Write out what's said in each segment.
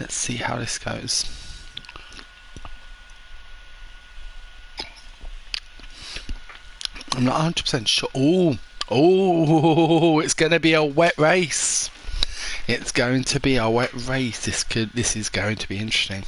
Let's see how this goes. I'm not 100% sure. Oh, it's going to be a wet race. It's going to be a wet race. This is going to be interesting.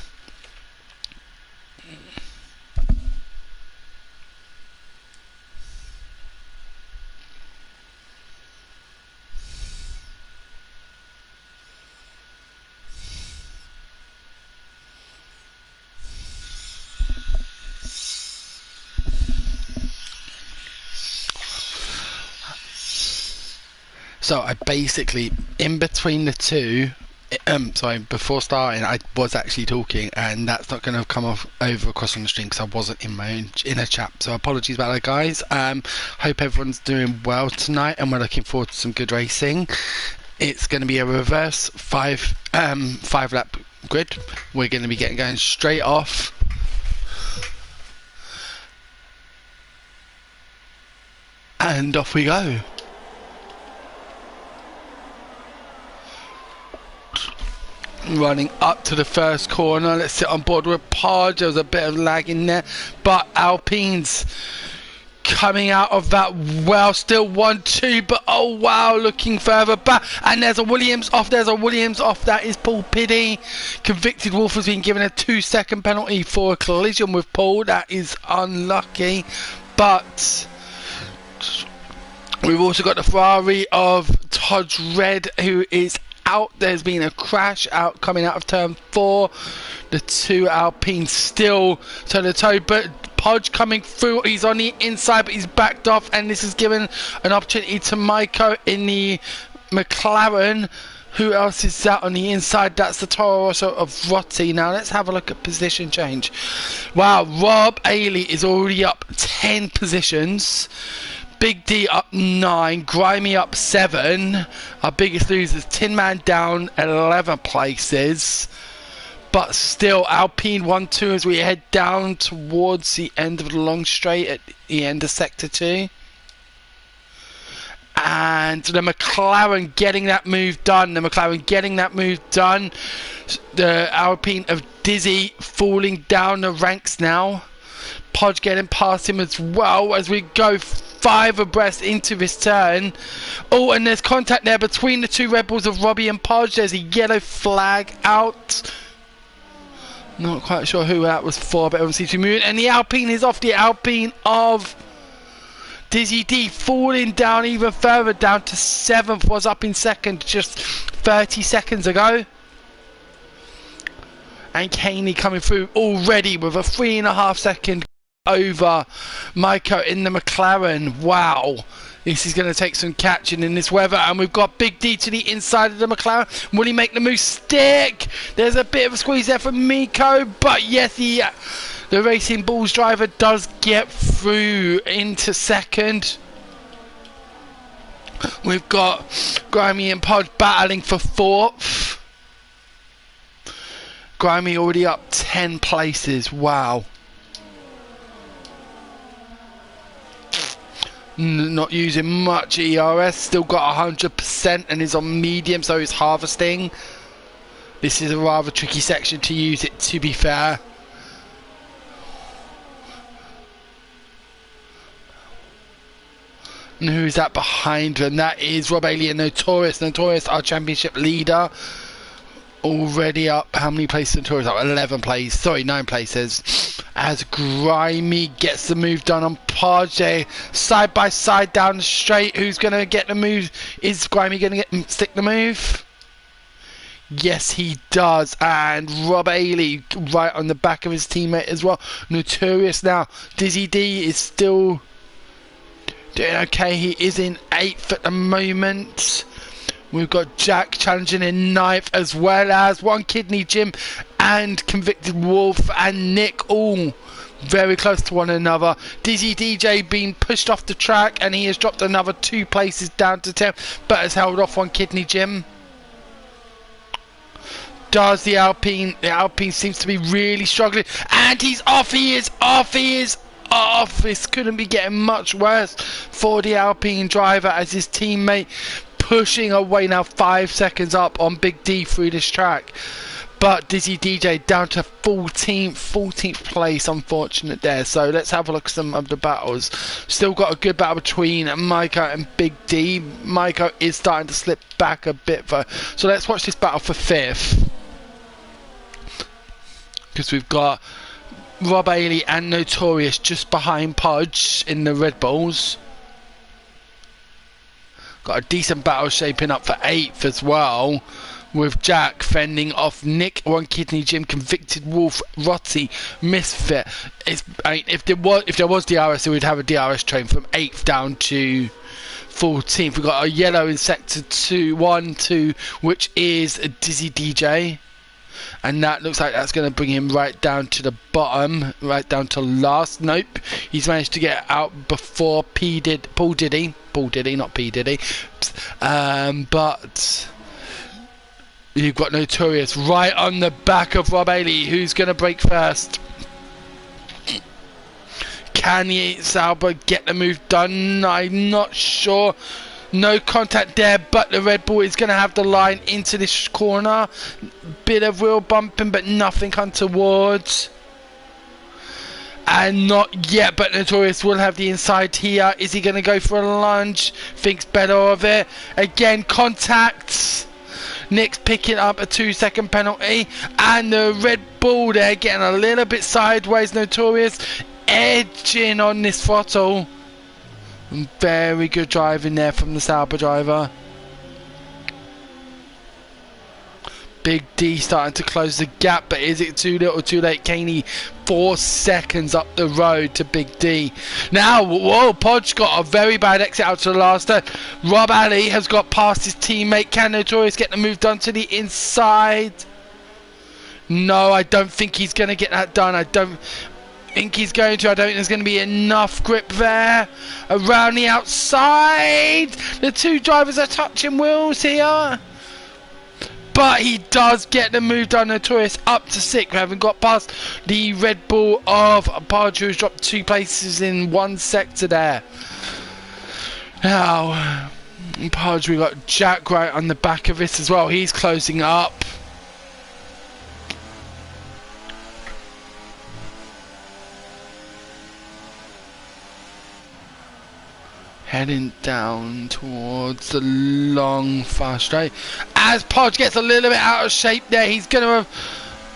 So I basically, in between the two, sorry, before starting, I was actually talking, and that's not going to come off over across on the stream because I wasn't in my own inner chat. So apologies about that, guys. Hope everyone's doing well tonight, and we're looking forward to some good racing. It's going to be a reverse five lap grid. We're going to be going straight off. And off we go. Running up to the first corner. Let's sit on board with Podge. There was a bit of lag in there, but Alpine's coming out of that well. Still 1-2, but oh wow, looking further back, and there's a Williams off. That is Paul Piddy. Convicted Wolf has been given a 2-second penalty for a collision with Paul. That is unlucky, but we've also got the Ferrari of Todd Red, who is out. There's been a crash coming out of turn 4. The two Alpines still to the toe, but Podge coming through. He's on the inside, but he's backed off, and this has given an opportunity to Maiko in the McLaren. Who else is that on the inside? That's the Toro Rosso of Rotti. Now let's have a look at position change. Wow, Rob Ailey is already up 10 positions. Big D up 9, Grimy up 7. Our biggest losers, Tin Man down 11 places. But still, Alpine 1-2 as we head down towards the end of the long straight at the end of Sector 2. And the McLaren getting that move done. The Alpine of Dizzy falling down the ranks now. Podge getting past him as well as we go 5 abreast into this turn. Oh, and there's contact there between the two Red Bulls of Robbie and Podge. There's a yellow flag out. Not quite sure who that was for, but everyone seems to be moving. And the Alpine is off. The Alpine of Dizzy D falling down even further, down to 7th. Was up in 2nd just 30 seconds ago. And Caney coming through already with a 3.5 second over Maiko in the McLaren. Wow, this is going to take some catching in this weather. And we've got Big D to the inside of the McLaren. Will he make the move stick? There's a bit of a squeeze there from Miko, but yes, the Racing Bulls driver does get through into 2nd. We've got Grimy and Podge battling for 4th. Grimy already up 10 places. Wow. Not using much ERS, still got 100% and is on medium, so it's harvesting. This is a rather tricky section to use it, to be fair. And who's that behind them? That is Rob Ailey and Notorious. Notorious, our championship leader. Already up, how many places Notorious up? 11 places, sorry, 9 places. As Grimy gets the move done on Podge, side by side down the straight. Who's going to get the move? Is Grimy going to stick the move? Yes, he does. And Rob Ailey right on the back of his teammate as well. Notorious now. Dizzy D is still doing okay. He is in 8th at the moment. We've got Jack challenging in 9th, as well as One Kidney Jim and Convicted Wolf and Nick, all very close to one another. Dizzy DJ being pushed off the track, and he has dropped another 2 places down to 10, but has held off One Kidney Jim. Does the Alpine? The Alpine seems to be really struggling, and he's off. He is off. This couldn't be getting much worse for the Alpine driver, as his teammate pushing away now 5 seconds up on Big D through this track. But Dizzy DJ down to 14th place, unfortunate there. So let's have a look at some of the battles. Still got a good battle between Maiko and Big D. Maiko is starting to slip back a bit though. So let's watch this battle for 5th. Because we've got Rob Ailey and Notorious just behind Podge in the Red Bulls. Got a decent battle shaping up for 8th as well, with Jack fending off Nick, One Kidney Jim, Convicted Wolf, Rotty, Misfit. If there was DRS, we would have a DRS train from 8th down to 14th. We've got a yellow in sector 2, which is a Dizzy DJ. And that looks like that's going to bring him right down to the bottom, right down to last. Nope, he's managed to get out before Paul Diddy, not P Diddy. But you've got Notorious right on the back of Rob Ailey. Who's going to break first? Can Sauber get the move done? I'm not sure. No contact there, but the Red Bull is going to have the line into this corner. Bit of wheel bumping, but nothing untowards. And not yet, but Notorious will have the inside here. Is he going to go for a lunge? Thinks better of it. Again, contact. Nick's picking up a 2-second penalty. And the Red Bull there getting a little bit sideways. Notorious edging on this throttle. Very good driving there from the Sauber driver. Big D starting to close the gap, but is it too little too late? Caney 4 seconds up the road to Big D. Now, whoa, Podge got a very bad exit out to the last turn. Rob Alley has got past his teammate. Can Notorious get the move done to the inside? No, I don't think he's going to get that done. I don't think he's going to. I don't think there's going to be enough grip there. Around the outside. The two drivers are touching wheels here. But he does get the move done. Notorious up to 6th, having got past the Red Bull of Podge, who's dropped 2 places in 1 sector there. Now, Podge, we've got Jack right on the back of this as well. He's closing up. Heading down towards the long fast straight. As Podge gets a little bit out of shape there, he's going to have...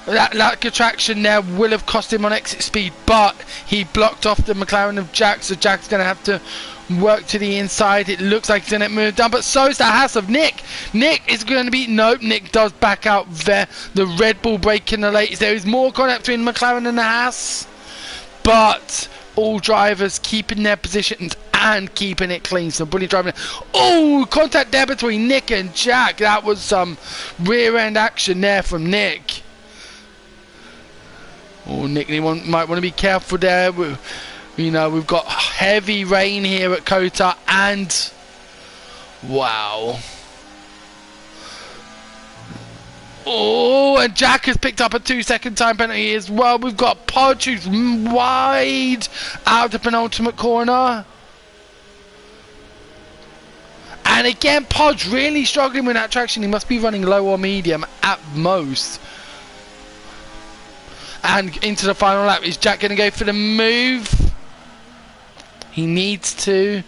That lack of traction there will have cost him on exit speed, but he blocked off the McLaren of Jack, so Jack's going to have to work to the inside. It looks like he's going to move down, but so is the Haas of Nick. Nick is going to be... Nope, Nick does back out there. The Red Bull breaking the latest. There is more contact between McLaren and the Haas, but all drivers keeping their positions and keeping it clean. So brilliant driving. Oh, contact there between Nick and Jack. That was some rear end action there from Nick. Oh, Nick, you might want to be careful there. You know, we've got heavy rain here at COTA, and wow. Oh, and Jack has picked up a 2-second time penalty as well. We've got Podge who's wide out of the penultimate corner. And again, Podge really struggling with that traction. He must be running low or medium at most. And into the final lap. Is Jack going to go for the move? He needs to.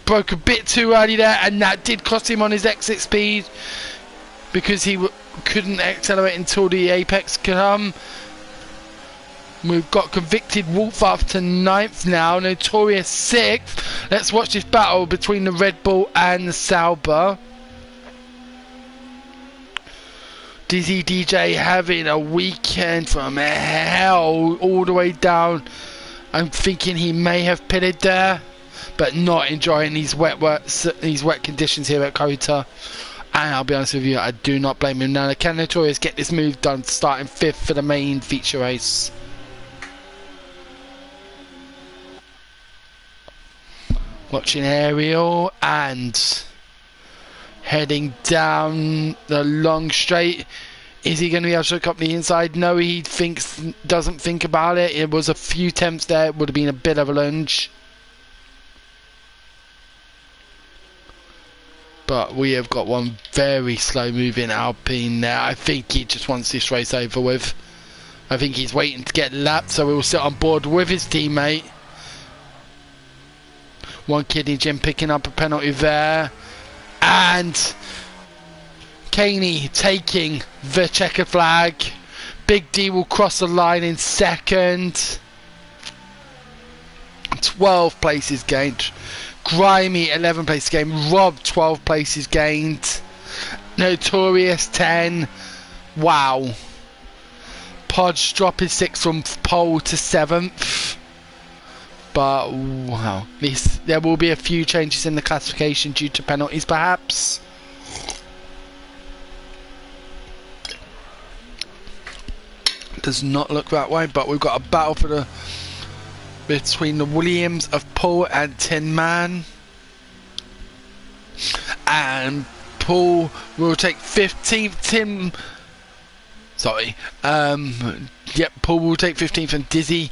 Broke a bit too early there, and that did cost him on his exit speed, because he couldn't accelerate until the apex come. We've got Convicted Wolf up to 9th now. Notorious 6th. Let's watch this battle between the Red Bull and the Sauber. Dizzy DJ having a weekend from hell all the way down. I'm thinking he may have pitted there, but not enjoying these wet conditions here at COTA. And I'll be honest with you, I do not blame him. Now, can Notorious get this move done, starting 5th for the main feature race? Watching aerial and heading down the long straight. Is he going to be able to look up the inside? No, he doesn't think about it. It was a few attempts there. It would have been a bit of a lunge. But we have got one very slow moving Alpine there. I think he just wants this race over with. I think he's waiting to get lapped, so he will sit on board with his teammate. One Kidney Jim picking up a penalty there. And Caney taking the checkered flag. Big D will cross the line in second. 12 places gained. Grimy 11 places gained. Rob 12 places gained. Notorious 10. Wow. Podge dropping 6 from pole to 7th. But wow, there will be a few changes in the classification due to penalties perhaps. Does not look that way, but we've got a battle for between the Williams of Paul and Tin Man. And Paul will take 15th. Paul will take 15th and Dizzy.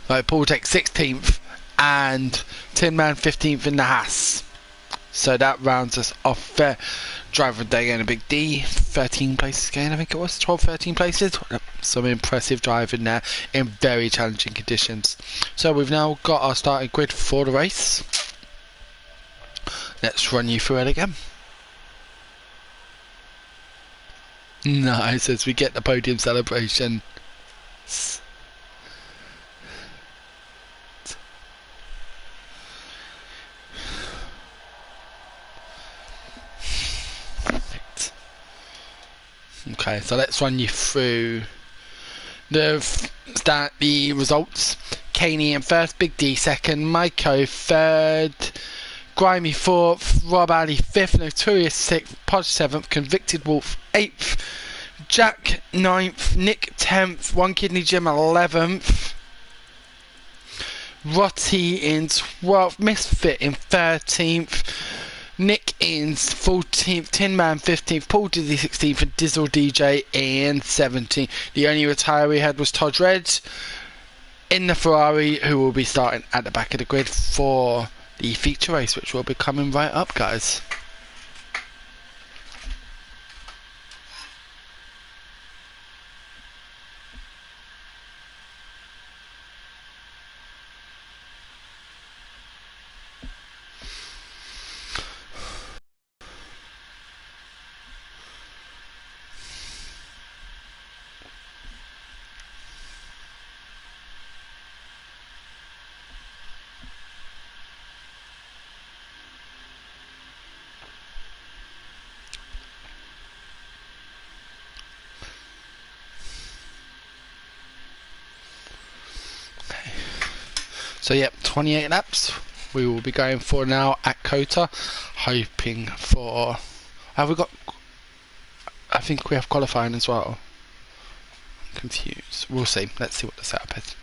Paul will take 16th and Tin Man 15th in the Haas. So that rounds us off there. Driver of the day and a big D. 13 places again, I think it was. 12, 13 places. Some impressive driving there in very challenging conditions. So we've now got our starting grid for the race. Let's run you through it again. Nice, as we get the podium celebration. Okay, so let's run you through the results. Caney in first, Big D second, Maiko third, Grimy fourth, Rob Ali fifth, Notorious sixth, Podge seventh, Convicted Wolf eighth, Jack ninth, Nick 10th, One Kidney Jim 11th, Rotty in 12th, Misfit in 13th, Nick in 14th, Tin Man 15th, Paul Dizzy 16th, and Dizzle DJ in 17th. The only retire we had was Todd Red in the Ferrari, who will be starting at the back of the grid for the feature race, which will be coming right up, guys. So yep, 28 laps we will be going for now at COTA, hoping for... Have we got... I think we have qualifying as well. I'm confused. We'll see. Let's see what the setup is.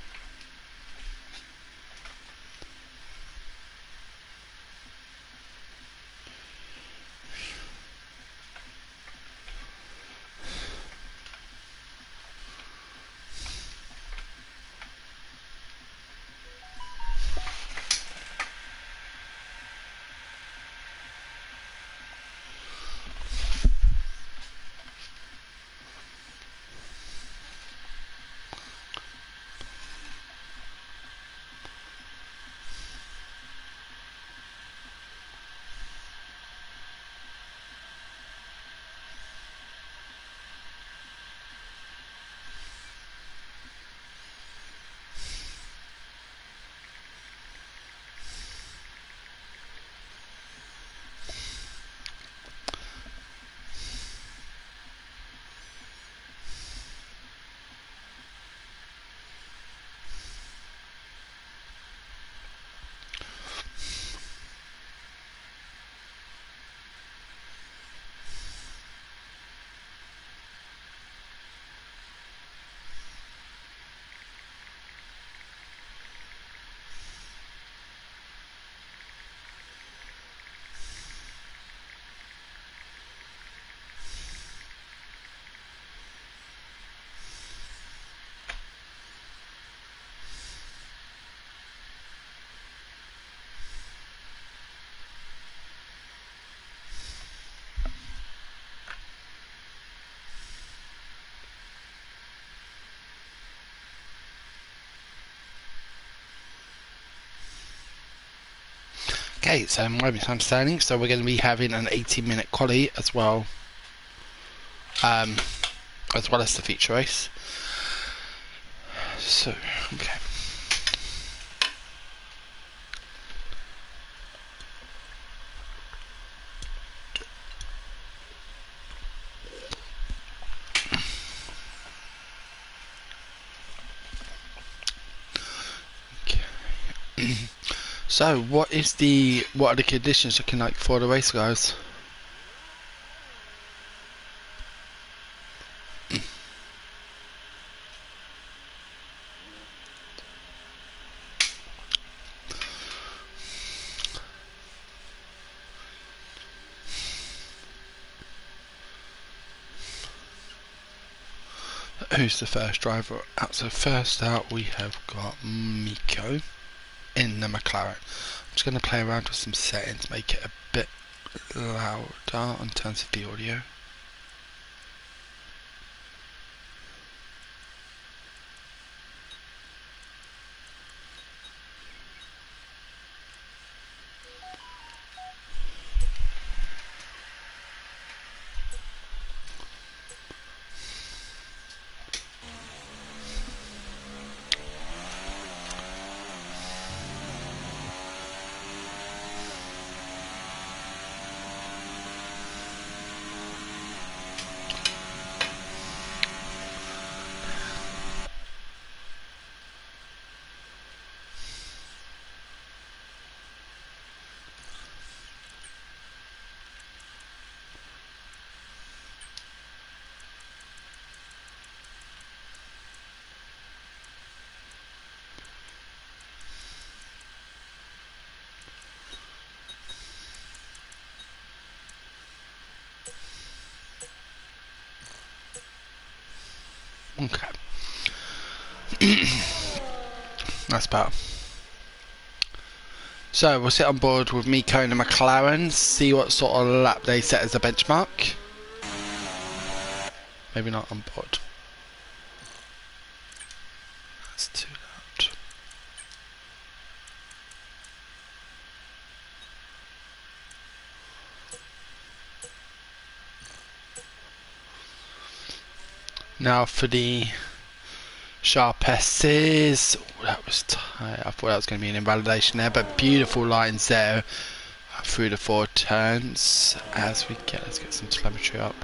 Okay, so my time standing, so we're going to be having an 18-minute quali as well. As well as the feature race. So, okay. So, what are the conditions looking like for the race, guys? Who's the first driver out? So first out we have got Miko in the McLaren. I'm just going to play around with some settings, make it a bit louder in terms of the audio. Okay. That's better. So we'll sit on board with Miko and the McLaren, see what sort of lap they set as a benchmark. Maybe not on board. That's too loud. Now for the sharpesses. Oh, that was tight. I thought that was going to be an invalidation there, but beautiful lines there through the 4 turns. As we get, let's get some telemetry up.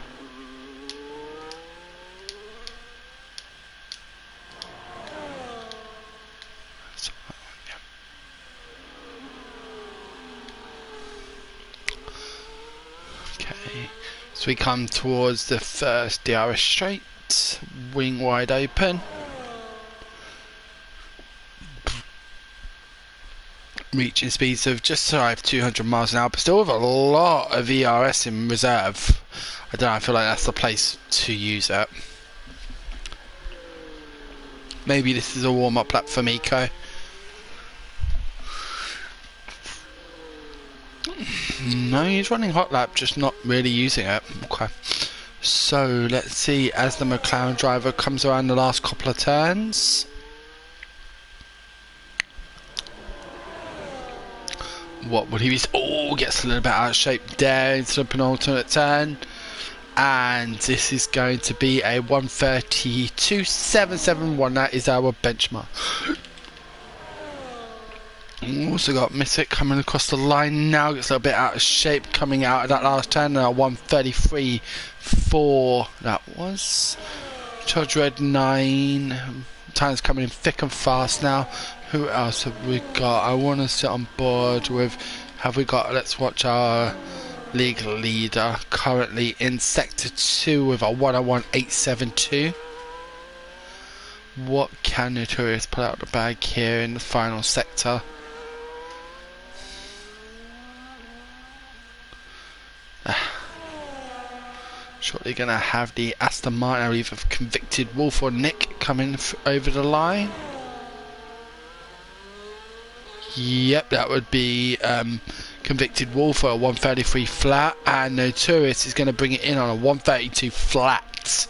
Okay, so we come towards the first DRS straight, wing wide open. Reaching speeds of just shy of 200 miles an hour, but still with a lot of ERS in reserve. I don't know, I feel like that's the place to use it. Maybe this is a warm-up lap for Miko. No, he's running hot lap, just not really using it. Okay. So let's see as the McLaren driver comes around the last couple of turns. What would he be? Oh, gets a little bit out of shape there into the penultimate turn. And this is going to be a 1:32.771. That is our benchmark. Also got Mystic coming across the line now. Gets a little bit out of shape coming out of that last turn. Now 1:33.4. That was. Charge Red 9. Time's coming in thick and fast now. Who else have we got? I want to sit on board with. Have we got? Let's watch our league leader currently in sector 2 with a 101.872. What can Notorious pull out the bag here in the final sector? Shortly going to have the Aston Martin, either Convicted Wolf or Nick, coming over the line. Yep, that would be Convicted Wolf for a 1:33 flat, and Notorious is going to bring it in on a 1:32 flat.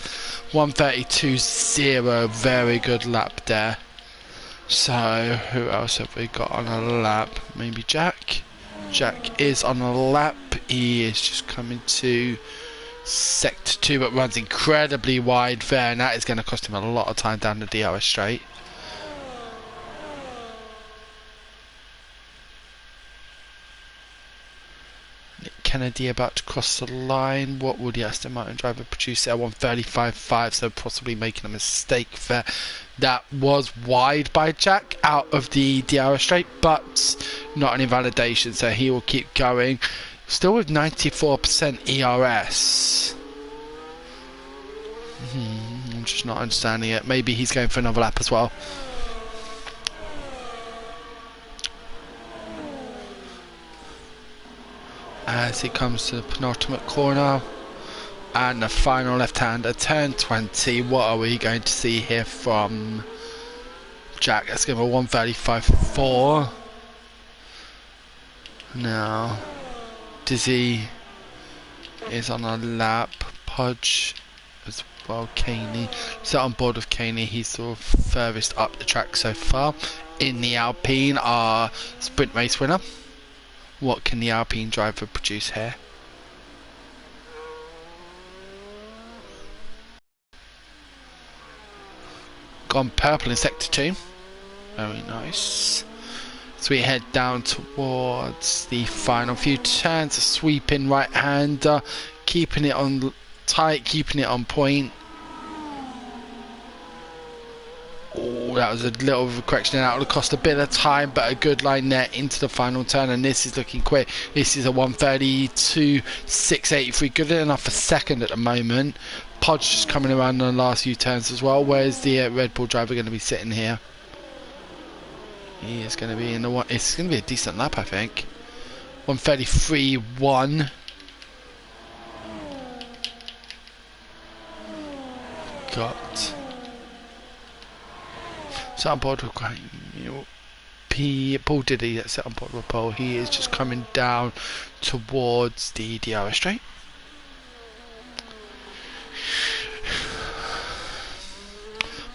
1:32.0, very good lap there. So, who else have we got on a lap? Maybe Jack? Jack is on a lap. He is just coming to sector 2, but runs incredibly wide there, and that is going to cost him a lot of time down the DRS straight. Kennedy about to cross the line. What would the Aston Martin driver produce there? 135.5, so possibly making a mistake there. That was wide by Jack out of the DRS straight, but not an invalidation, so he will keep going. Still with 94% ERS. I'm just not understanding it. Maybe he's going for another lap as well. As he comes to the penultimate corner and the final left-hander, turn 20. What are we going to see here from Jack? Let's give him a 135.4. Now Dizzy is on a lap. Pudge as well. Caney, sit on board with Caney. He's sort of furthest up the track so far. In the Alpine, our sprint race winner. What can the Alpine driver produce here? Gone purple in sector 2. Very nice. So we head down towards the final few turns. A sweeping right hander, keeping it on tight, keeping it on point. Oh, that was a little of a correction, and that would have cost a bit of time, but a good line there into the final turn, and this is looking quick. This is a 132.683, good enough for second at the moment. Podge just coming around on the last few turns as well. Where's the Red Bull driver going to be sitting here? He is going to be in the one. It's going to be a decent lap, I think. 133.1. Got. Set on board with Paul Diddy. That's set on board with Paul. He is just coming down towards the DRS straight.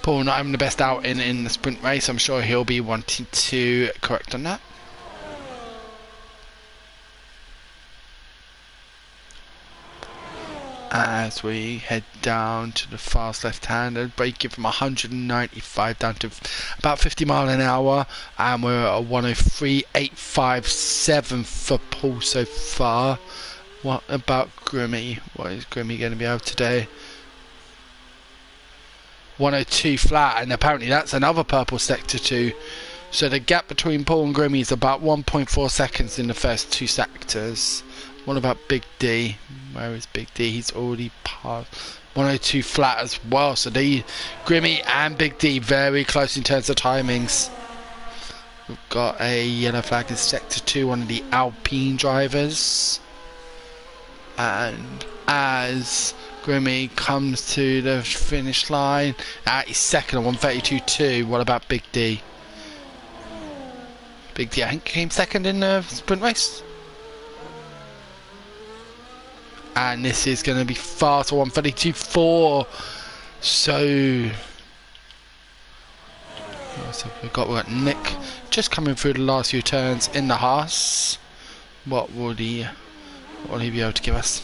Paul not having the best outing in the sprint race. I'm sure he'll be wanting to correct on that. As we head down to the fast left-hander, braking from 195 down to about 50 mile an hour, and we're at a 103.857 for Paul so far. What about Grimmy? What is Grimmy going to be able to do? 102 flat, and apparently that's another purple sector 2. So the gap between Paul and Grimmy is about 1.4 seconds in the first 2 sectors. What about Big D? Where is Big D? He's already passed 102 flat as well. So Grimmy and Big D very close in terms of timings. We've got a yellow flag in sector 2, one of the Alpine drivers. And as Grimmy comes to the finish line, he's second at 132.2. What about Big D? Big D, I think, came second in the sprint race. And this is going to be fast, 132.4. So we've got Nick just coming through the last few turns in the Haas. What will he be able to give us?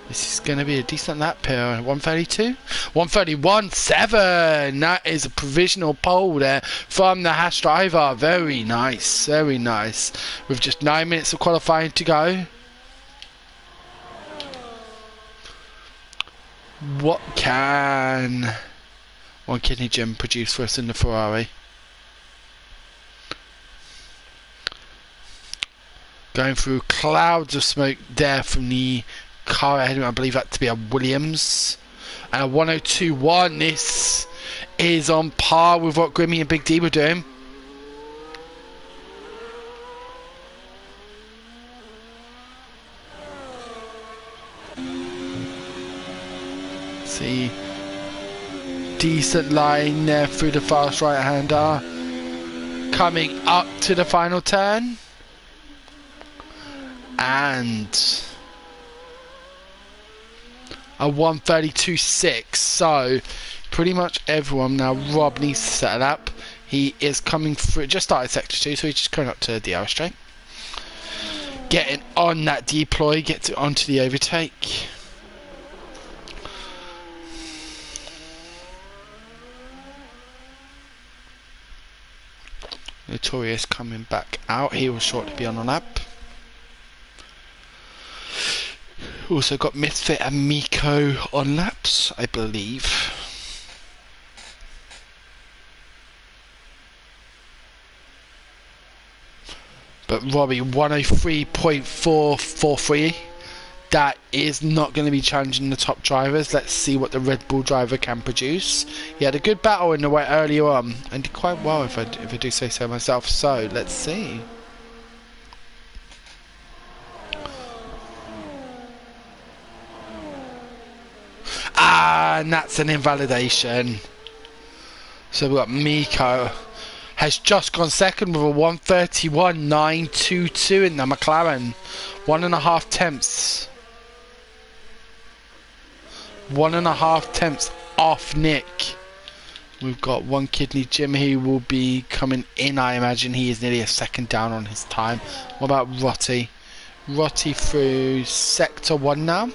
This is going to be a decent lap here. 132, 131.7. That is a provisional pole there from the Haas driver. Very nice, very nice. With just 9 minutes of qualifying to go. What can One Kidney Jim produce for us in the Ferrari? Going through clouds of smoke there from the car ahead of him. I believe that to be a Williams. And a 102.1. This is on par with what Grimmy and Big D were doing. See, decent line there through the fast right hander. Coming up to the final turn. And a 132.6. So pretty much everyone now. Rob needs to set it up. He is coming through, just started sector 2, so he's just coming up to the DRS straight. Getting on that deploy, gets it onto the overtake. Notorious coming back out, he will shortly be on a lap. Also got Misfit and Miko on laps, I believe. But Robbie, 103.443. That is not going to be challenging the top drivers. Let's see what the Red Bull driver can produce. He had a good battle in the way earlier on, and did quite well if I do say so myself. So let's see. And that's an invalidation. So we've got Miko. Has just gone second with a 131.922 in the McLaren. 1.5 tenths. 1.5 tenths off Nick. We've got one kidney Jim who will be coming in. I imagine he is nearly a second down on his time. What about Rotti? Rotti through sector 1 now.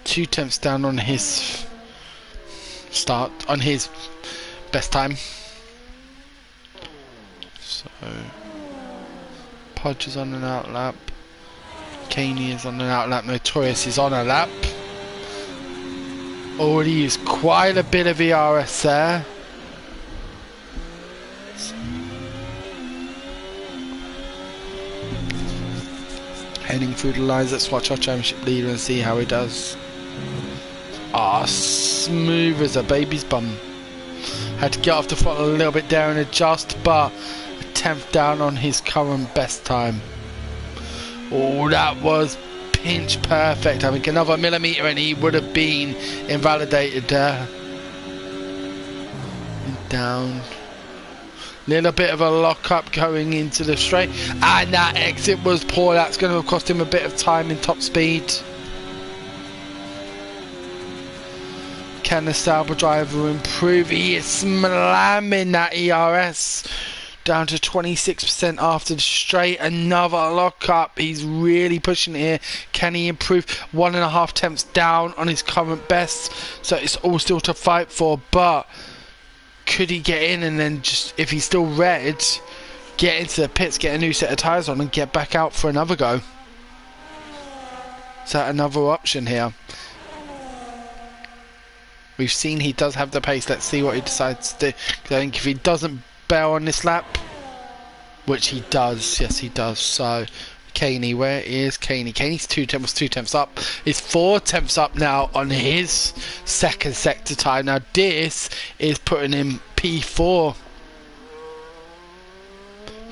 Two tenths down on his start, on his best time. So Podge is on an out lap. Caney is on an out lap. Notorious is on a lap. Already used quite a bit of ERS there. Heading through the lines. Let's watch our championship leader and see how he does. Ah, smooth as a baby's bum. Had to get off the throttle a little bit there and adjust, but a tenth down on his current best time. Oh, that was pinch perfect. I think another millimetre and he would have been invalidated there. And down. Little bit of a lock up going into the straight, and that exit was poor. That's going to have cost him a bit of time in top speed. Can the Sauber driver improve? He is slamming that ERS down to 26% after the straight. Another lock up. He's really pushing it here. Can he improve? 1.5 tenths down on his current best, so it's all still to fight for. But could he get in and then just, if he's still red, get into the pits, get a new set of tyres on and get back out for another go? Is that another option here? We've seen he does have the pace. Let's see what he decides to do. Because I think if he doesn't bail on this lap, which he does, yes he does. So Caney, where is Caney? Caney's 2 tenths up. He's 4 tenths up now on his second sector time. Now this is putting him P4.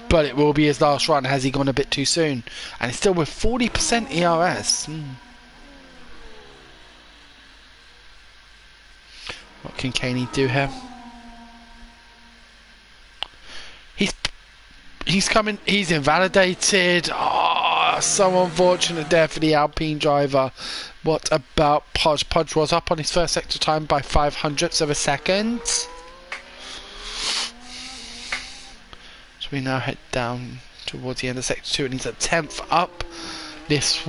But it will be his last run. Has he gone a bit too soon? And it's still with 40% ERS. What can Caney do here? He's coming. He's invalidated. Oh, so unfortunate there for the Alpine driver. What about Podge? Podge was up on his first sector time by 0.05 of a second. So we now head down towards the end of sector 2, and he's a 10th up. This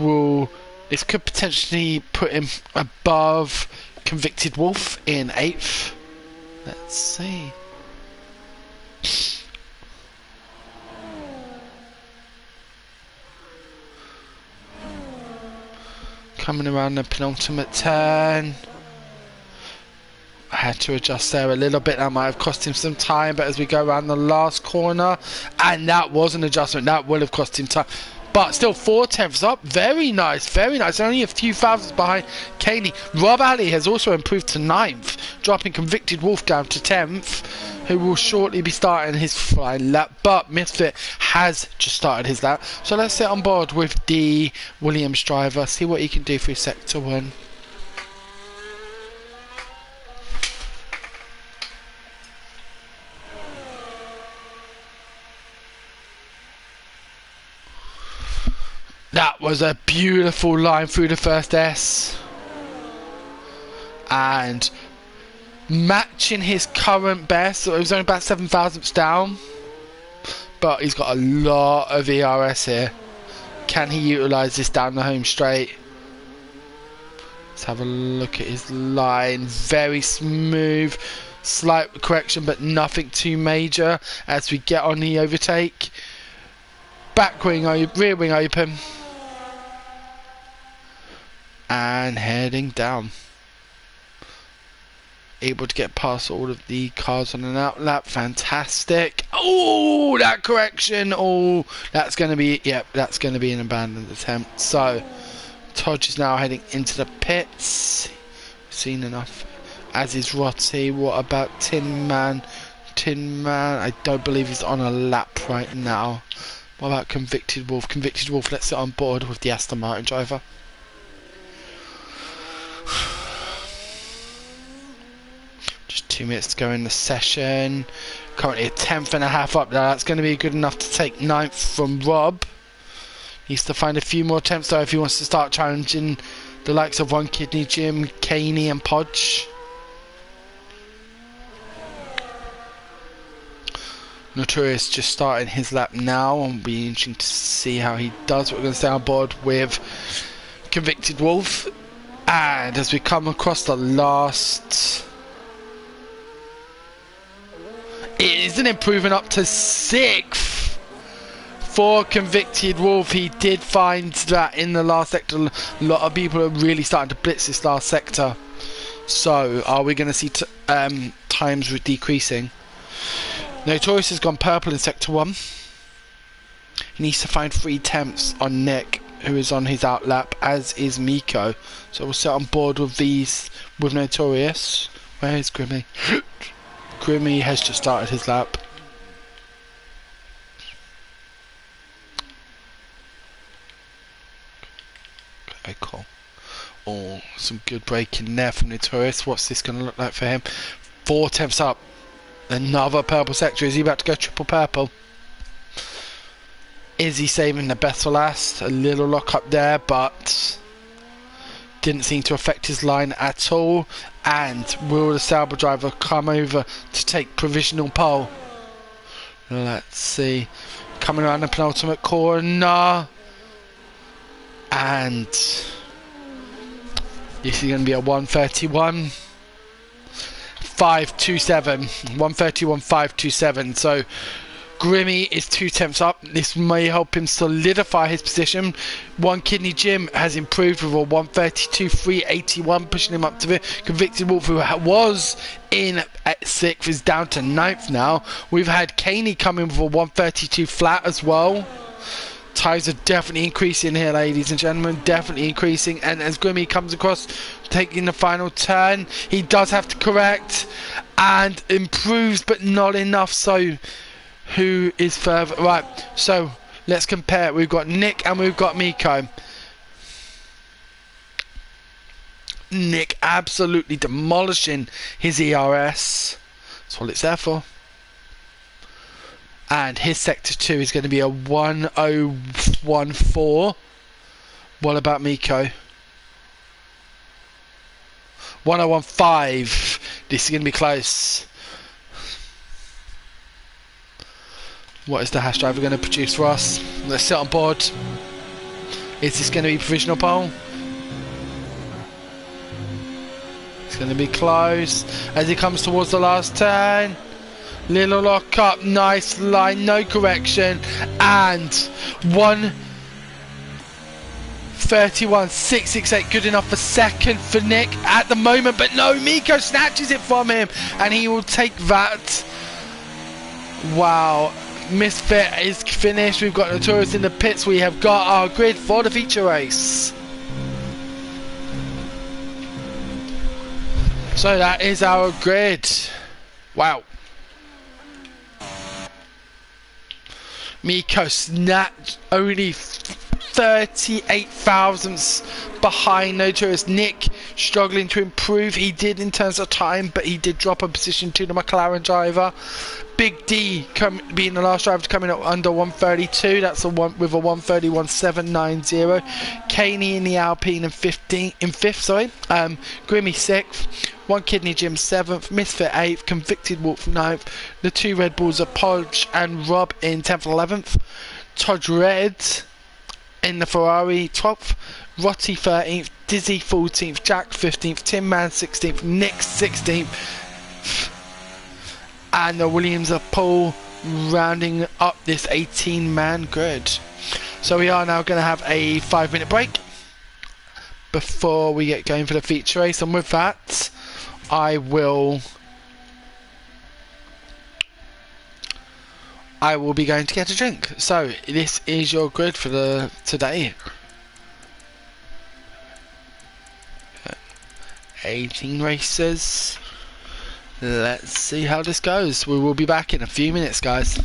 could potentially put him above Convicted Wolf in 8th. Let's see. Coming around the penultimate turn. I had to adjust there a little bit. That might have cost him some time, but as we go around the last corner, and that was an adjustment, that would have cost him time. But still 4 tenths up. Very nice, very nice. Only a few thousandths behind Caney. Rob Alley has also improved to 9th, dropping Convicted Wolf down to 10th, who will shortly be starting his final lap. But Misfit has just started his lap. So let's sit on board with the Williams driver, see what he can do through sector 1. That was a beautiful line through the first S. and matching his current best. So it was only about 7 thousandths down, but he's got a lot of ERS here. Can he utilise this down the home straight? Let's have a look at his line. Very smooth, slight correction, but nothing too major as we get on the overtake. Back wing, rear wing open, and heading down. Able to get past all of the cars on an out lap. Fantastic. Oh, that correction. Oh, that's going to be, yep, that's going to be an abandoned attempt. So Todge is now heading into the pits. Seen enough, as is Rotty. What about Tin Man? Tin Man, I don't believe he's on a lap right now. What about Convicted Wolf? Convicted Wolf, let's sit on board with the Aston Martin driver. Just 2 minutes to go in the session. Currently a 10.5 up there. That's going to be good enough to take 9th from Rob. Needs to find a few more attempts though if he wants to start challenging the likes of One Kidney Jim, Caney and Podge. Notorious just starting his lap now, and it'll be interesting to see how he does. We're going to stay on board with Convicted Wolf, and as we come across the last, it is an improvement up to 6th for Convicted Wolf. He did find that in the last sector, a lot of people are really starting to blitz this last sector. So, are we going to see times decreasing? Notorious has gone purple in sector 1. He needs to find 3 attempts on Nick, who is on his out lap, as is Miko. So we'll sit on board with these with Notorious. Where is Grimmy? Grimmy has just started his lap. Okay, cool. Oh, some good braking there from Notorious. What's this going to look like for him? 4 attempts up. Another purple sector. Is he about to go triple purple? Is he saving the best for last? A little lock up there, but didn't seem to affect his line at all. And will the Sauber driver come over to take provisional pole? Let's see. Coming around the penultimate corner. And this is going to be a 131. 527, 131, 527. So Grimmy is 2 attempts up. This may help him solidify his position. One Kidney Jim has improved with a 132, 381, pushing him up to the Convicted Wolf, who was in at 6th, is down to 9th now. We've had Caney coming with a 132 flat as well. Ties are definitely increasing here, ladies and gentlemen, definitely increasing. And as Grimmy comes across, taking the final turn, he does have to correct and improves, but not enough. So who is further? Right, so let's compare. We've got Nick and we've got Miko. Nick absolutely demolishing his ERS. That's what it's there for. And his sector 2 is going to be a 1014. What about Miko? 1015. This is going to be close. What is the hash driver going to produce for us? Let's sit on board. Is this going to be provisional pole? It's going to be close as he comes towards the last turn. Little lock up, nice line, no correction, and 1:31.668, good enough for second for Nick at the moment, but no, Miko snatches it from him, and he will take that. Wow, Misfit is finished. We've got Notorious in the pits. We have got our grid for the feature race. So that is our grid. Wow. Miko snatched only 38 thousandths behind Notorious. Nick struggling to improve. He did in terms of time, but he did drop a position to the McLaren driver. Big D being the last driver to come in at under 132. That's a one with a 131.790. Caney in the Alpine in fifth. Grimmy 6th. One Kidney Jim 7th. Misfit 8th. Convicted Wolf 9th. The two Red Bulls are Podge and Rob in 10th and 11th. Todd Red in the Ferrari 12th. Rotty 13th. Dizzy 14th. Jack 15th. Tim Man 16th. Nick 16th. And the Williams of Paul rounding up this 18-man grid. So we are now going to have a 5-minute break before we get going for the feature race, and with that I will be going to get a drink. So this is your grid for the today. 18 races. Let's see how this goes. We will be back in a few minutes, guys.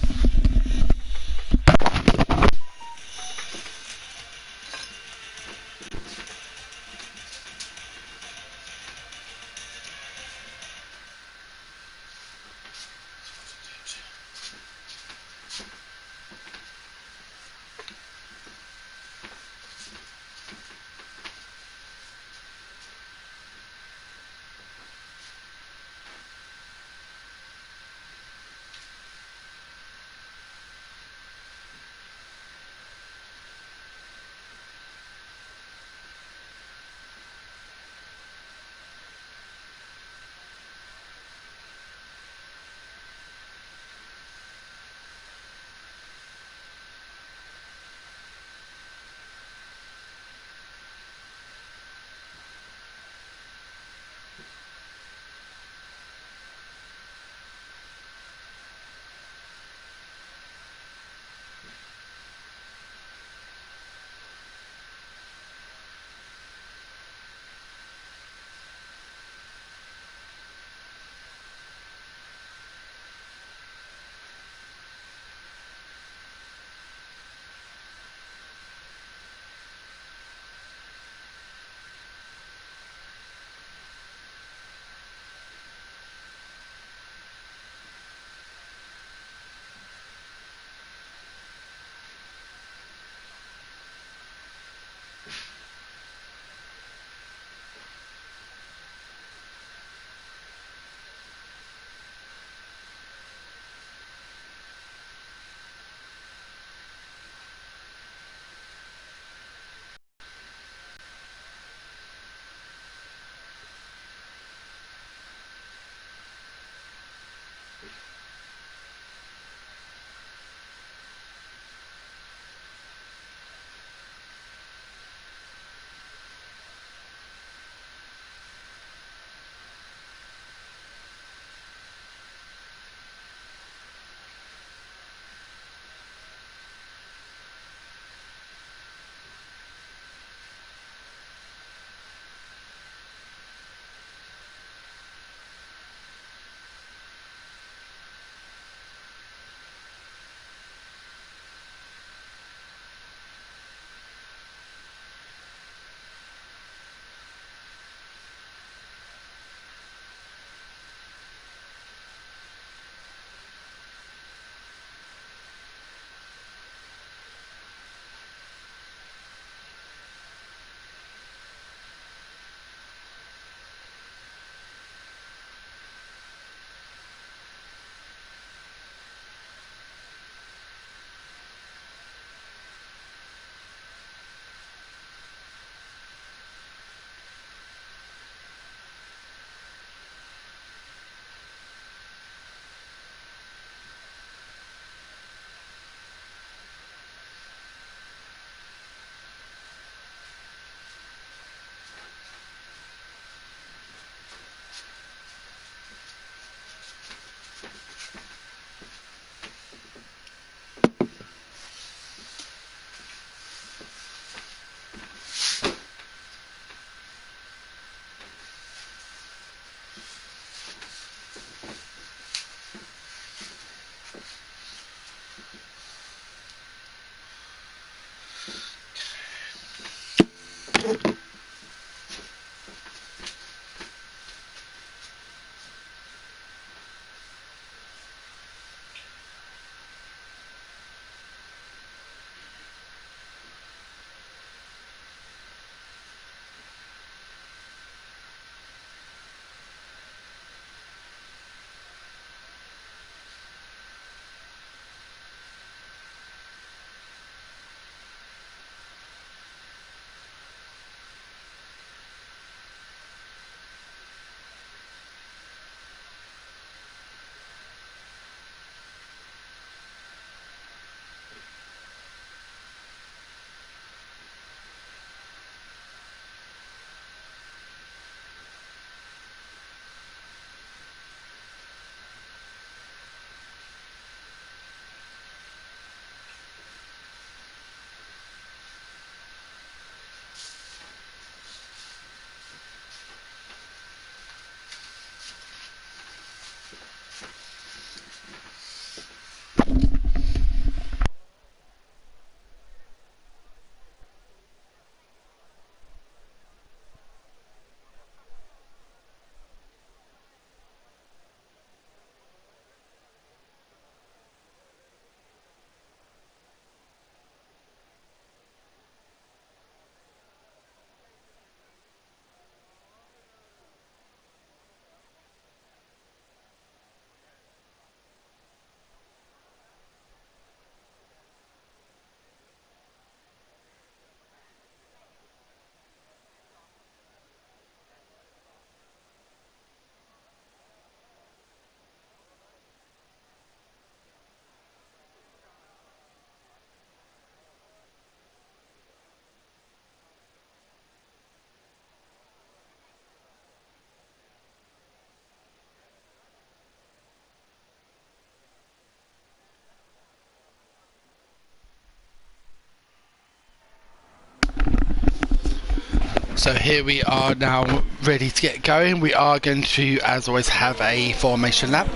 So here we are now ready to get going. We are going to, as always, have a formation lap.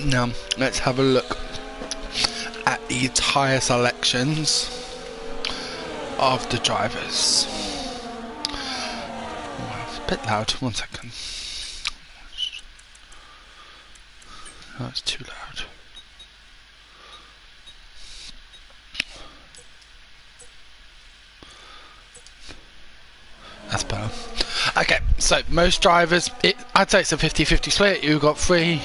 Now, let's have a look at the tyre selections of the drivers. Oh, it's a bit loud, 1 second. Oh, it's too loud. That's better. Okay, so most drivers, I'd say it's a 50-50 split. You've got 3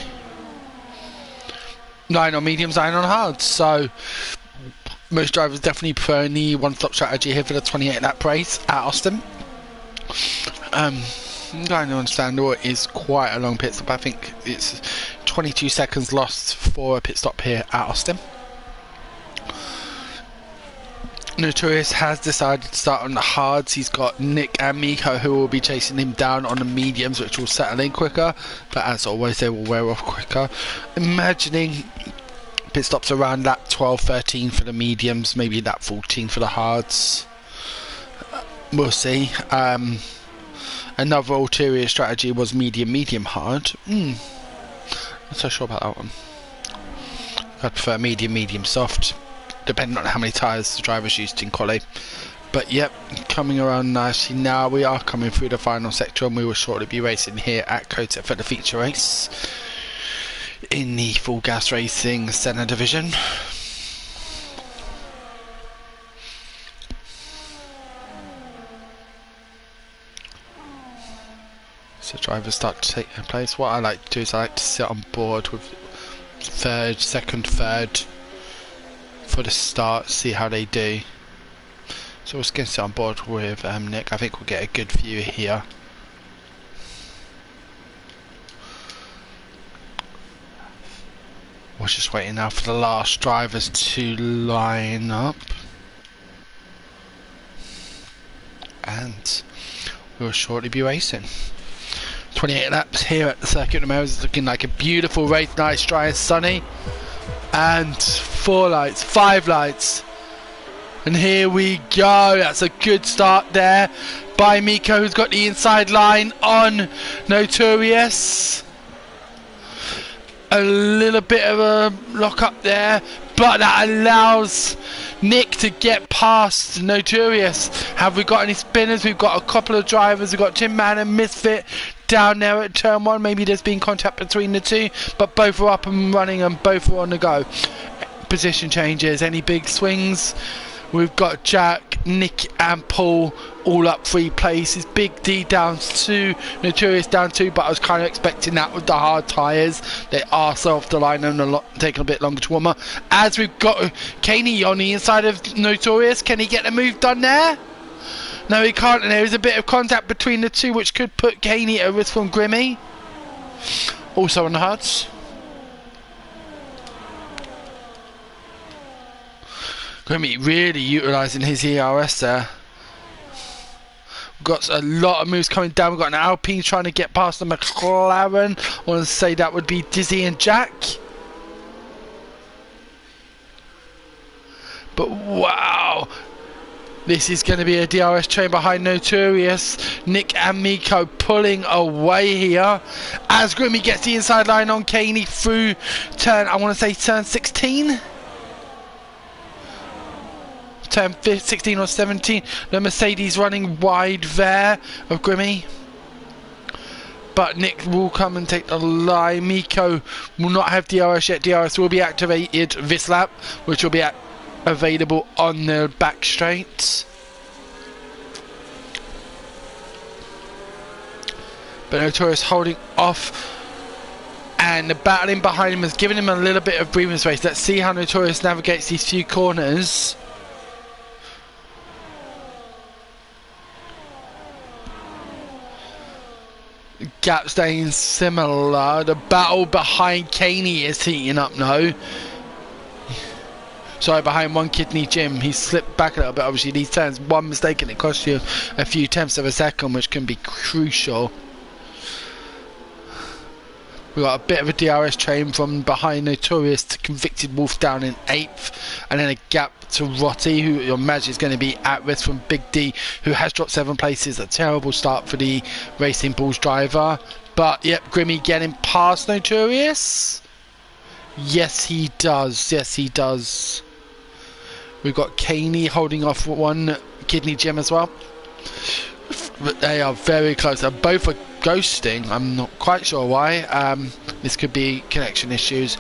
9 on mediums, 9 on hards. So most drivers definitely preferring the one-stop strategy here for the 28 lap race at Austin. I'm trying to understand what is quite a long pit stop. I think it's 22 seconds lost for a pit stop here at Austin. Notorious has decided to start on the hards. He's got Nick and Miko who will be chasing him down on the mediums, which will settle in quicker, but as always they will wear off quicker. Imagining pit stops around lap 12-13 for the mediums, maybe lap 14 for the hards. We'll see. Another ulterior strategy was medium hard. Not so sure about that one. I prefer medium soft, depending on how many tyres the drivers used in quali. But yep, coming around nicely now. We are coming through the final sector and we will shortly be racing here at COTA for the feature race in the full gas racing Senna division. So drivers start to take their place. What I like to do is I like to sit on board with second, third for the start, see how they do. So we're just going to sit on board with Nick. I think we'll get a good view here. We're just waiting now for the last drivers to line up. And we'll shortly be racing. 28 laps here at the Circuit of Americas. It's looking like a beautiful race, nice, dry and sunny. And 4 lights, 5 lights. And here we go. That's a good start there by Miko, who's got the inside line on Notorious. A little bit of a lock up there, but that allows Nick to get past Notorious. Have we got any spinners? We've got a couple of drivers. We've got Tim Man and Misfit down there at turn 1. Maybe there's been contact between the two, but both are up and running and both are on the go. Position changes, any big swings? We've got Jack, Nick and Paul all up 3 places. Big D down 2, Notorious down 2, but I was kind of expecting that with the hard tyres. They are off the line and taking a bit longer to warm up. As we've got Kaney on the inside of Notorious, can he get the move done there? No, he can't, and there is a bit of contact between the two, which could put Kaney at risk from Grimmy. Also on the hards. Grimmy really utilising his ERS there. We've got a lot of moves coming down. We've got an Alpine trying to get past the McLaren. I want to say that would be Dizzy and Jack. But wow, this is going to be a DRS train behind Notorious. Nick and Miko pulling away here as Grimmy gets the inside line on Kaney through turn, I want to say turn 16. Turn 16 or 17. The Mercedes running wide there of Grimmy. But Nick will come and take the line. Miko will not have DRS yet. DRS will be activated this lap, which will be available on the back straight. But Notorious holding off. And the battling behind him has given him a little bit of breathing space. Let's see how Notorious navigates these few corners. Gap staying similar. The battle behind Kaney is heating up now. Sorry, behind One Kidney Jim. He slipped back a little bit. Obviously, these turns, one mistake and it costs you a few tenths of a second, which can be crucial. We got a bit of a DRS train from behind Notorious to Convicted Wolf down in 8th, and then a gap to Rotti, who you imagine is going to be at risk from Big D, who has dropped 7 places. A terrible start for the Racing Bulls driver. But yep, Grimmy getting past Notorious. Yes, he does. Yes, he does. We've got Caney holding off one Kidney Gym as well. But they are very close. Both are ghosting. I'm not quite sure why. This could be connection issues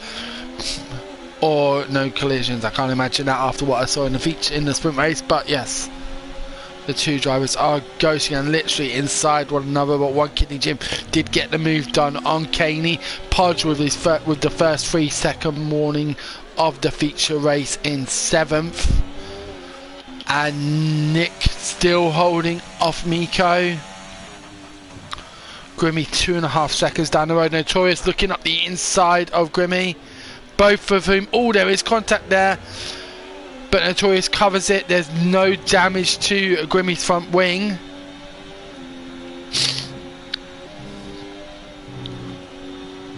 or no collisions. I can't imagine that after what I saw in the sprint race. But yes, the two drivers are ghosting and literally inside one another. But one Kidney Gym did get the move done on Caney. Podge with the first 3-second warning of the feature race in 7th. And Nick still holding off Miko. Grimmy 2.5 seconds down the road. Notorious looking up the inside of Grimmy. Both of whom, oh, there is contact there. But Notorious covers it. There's no damage to Grimmy's front wing.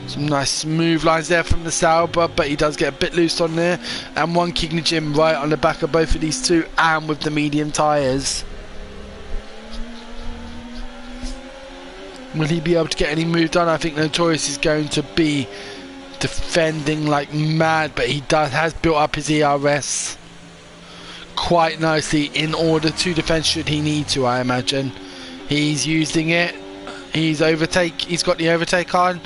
Some nice smooth lines there from the Sauber, but he does get a bit loose on there. And one Kidney Gym right on the back of both of these two, and with the medium tyres. Will he be able to get any move done? I think Notorious is going to be defending like mad, but he has built up his ERS quite nicely in order to defend should he need to, I imagine. He's using it. He's got the overtake on.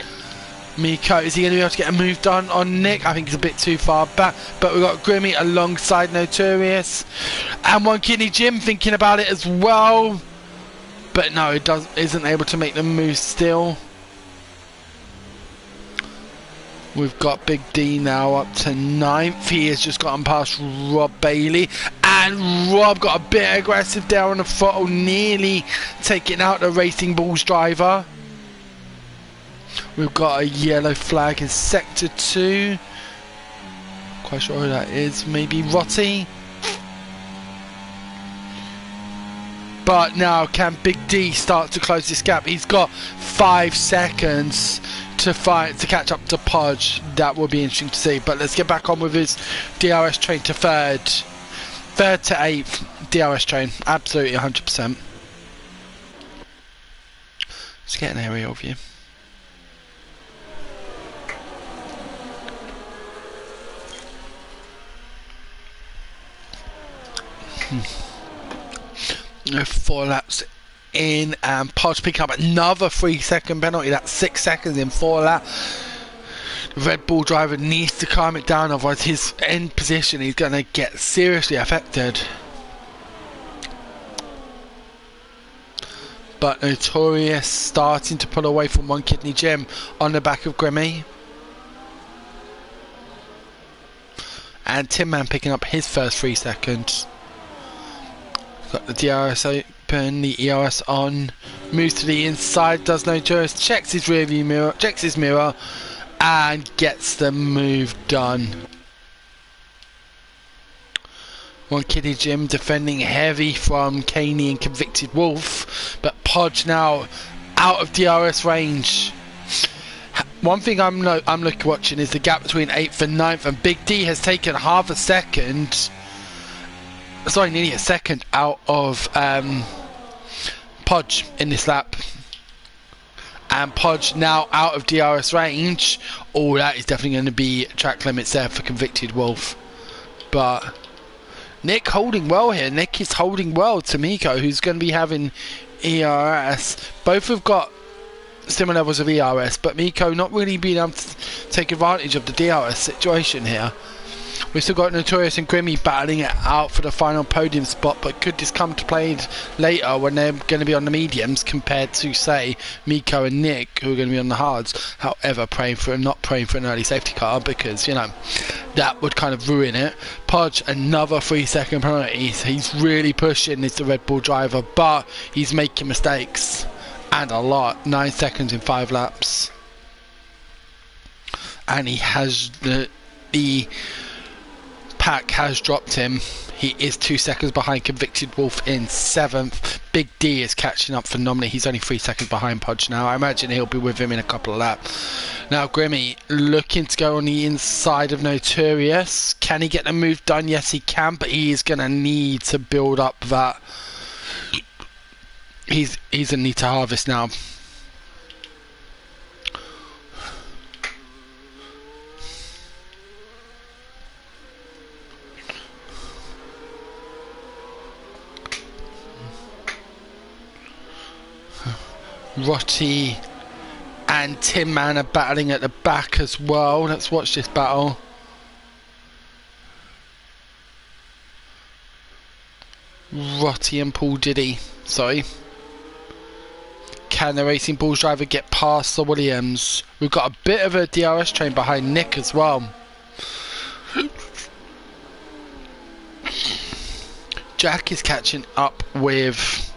Miko, is he going to be able to get a move done on Nick? I think he's a bit too far back. But we've got Grimmy alongside Notorious. And one Kidney Gym thinking about it as well. But no, it isn't able to make the move still. We've got Big D now up to 9th. He has just gotten past Rob Bailey. And Rob got a bit aggressive there on the throttle, nearly taking out the Racing Bulls driver. We've got a yellow flag in Sector 2. Quite sure who that is. Maybe Rotti. But now can Big D start to close this gap? He's got 5 seconds to catch up to Podge. That will be interesting to see. But let's get back on with his DRS train to 3rd. 3rd to 8th DRS train. Absolutely 100%. Let's get an aerial view. No, 4 laps in, and Podge picking up another 3-second penalty. That's 6 seconds in 4 laps. The Red Bull driver needs to calm it down, otherwise his end position is going to get seriously affected. But Notorious starting to pull away from one Kidney Gym on the back of Grimmy. And Tin Man picking up his first 3 seconds. Got the DRS open, the ERS on, moves to the inside, does Notorious, checks his rearview mirror, checks his mirror, and gets the move done. One Kidney Gym defending heavy from Caney and Convicted Wolf, but Podge now out of DRS range. One thing I'm watching is the gap between 8th and 9th, and Big D has taken half a second. Sorry, nearly a second out of Podge in this lap. And Podge now out of DRS range. Oh, that is definitely going to be track limits there for Convicted Wolf. But Nick holding well here. Nick is holding well to Miko, who's going to be having ERS. Both have got similar levels of ERS, but Miko not really being able to take advantage of the DRS situation here. We've still got Notorious and Grimmy battling it out for the final podium spot, but could this come to play later when they're going to be on the mediums compared to, say, Miko and Nick, who are going to be on the hards? However, not praying for an early safety car, because, you know, that would kind of ruin it. Podge, another 3-second penalty. He's really pushing this, the Red Bull driver, but he's making mistakes. And a lot. 9 seconds in 5 laps. And he has the pack has dropped him. He is 2 seconds behind Convicted Wolf in 7th. Big D is catching up phenomenally. He's only 3 seconds behind Podge now. I imagine he'll be with him in a couple of laps. Now Grimmy looking to go on the inside of Notorious. Can he get the move done? Yes, he can, but he is going to need to build up that. He's going to need to harvest now. Rotty and Tin Man are battling at the back as well. Let's watch this battle. Rotty and Paul Diddy. Sorry. Can the Racing Bulls driver get past the Williams? We've got a bit of a DRS train behind Nick as well. Jack is catching up with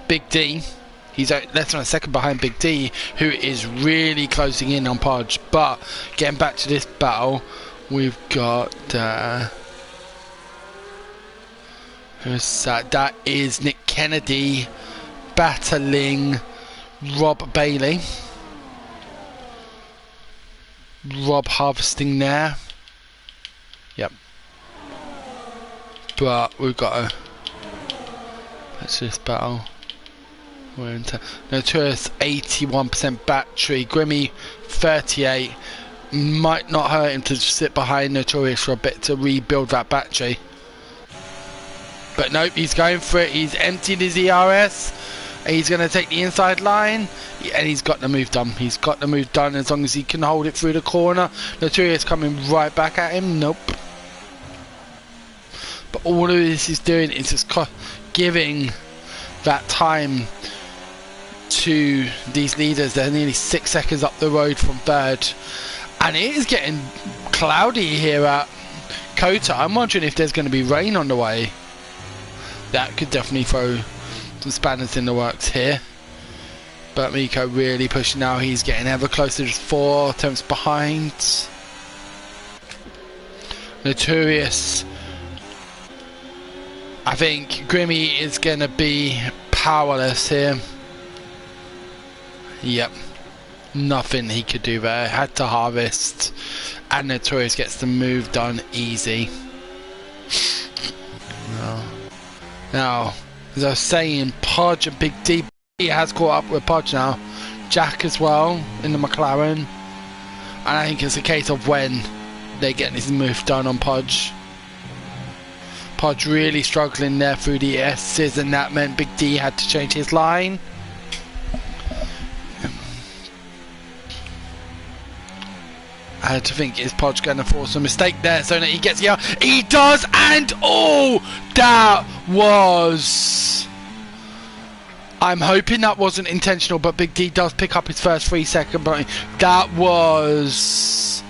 Big D. He's less than a second behind Big D, who is really closing in on Podge. But getting back to this battle, we've got who's that? That is Nick Kennedy battling Rob Bailey. Rob harvesting there. Yep. But we've got a. Let's this battle. We're into Notorious 81% battery. Grimmy 38. Might not hurt him to sit behind Notorious for a bit to rebuild that battery. But nope, he's going for it. He's emptied his ERS. He's going to take the inside line. And he's got the move done. He's got the move done as long as he can hold it through the corner. Notorious coming right back at him. Nope. But all of this is doing is just giving that time to these leaders. They're nearly 6 seconds up the road from third, and it is getting cloudy here at COTA. I'm wondering if there's going to be rain on the way. That could definitely throw some spanners in the works here. But Miko really pushing now. He's getting ever closer, just 4 attempts behind. Notorious. I think Grimmy is going to be powerless here. Yep, nothing he could do there. Had to harvest, and Notorious gets the move done easy. Now, as I was saying, Podge and Big D, he has caught up with Podge now. Jack as well in the McLaren, and I think it's a case of when they get this move done on Podge. Podge really struggling there through the S's, and that meant Big D had to change his line. I had to think, is Podge going to force a mistake there so that he gets here? He does, and oh, that was... I'm hoping that wasn't intentional, but Big D does pick up his first 3 second penalty. That was...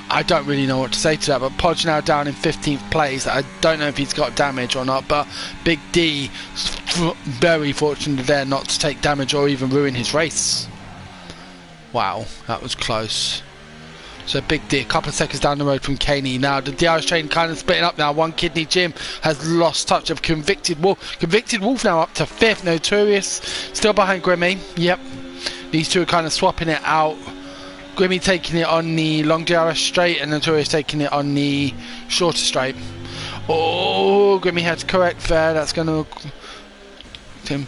I don't really know what to say to that, but Podge now down in 15th place. I don't know if he's got damage or not, but Big D very fortunate there not to take damage or even ruin his race. Wow, that was close. So Big D, a couple of seconds down the road from Caney. Now the DRS train kind of splitting up now. One Kidney Jim has lost touch of Convicted Wolf. Convicted Wolf now up to 5th. Notorious still behind Grimmy. Yep. These two are kind of swapping it out. Grimmy taking it on the long DRS straight and Notorious taking it on the shorter straight. Oh, Grimmy had to correct there. That's going to... Tim.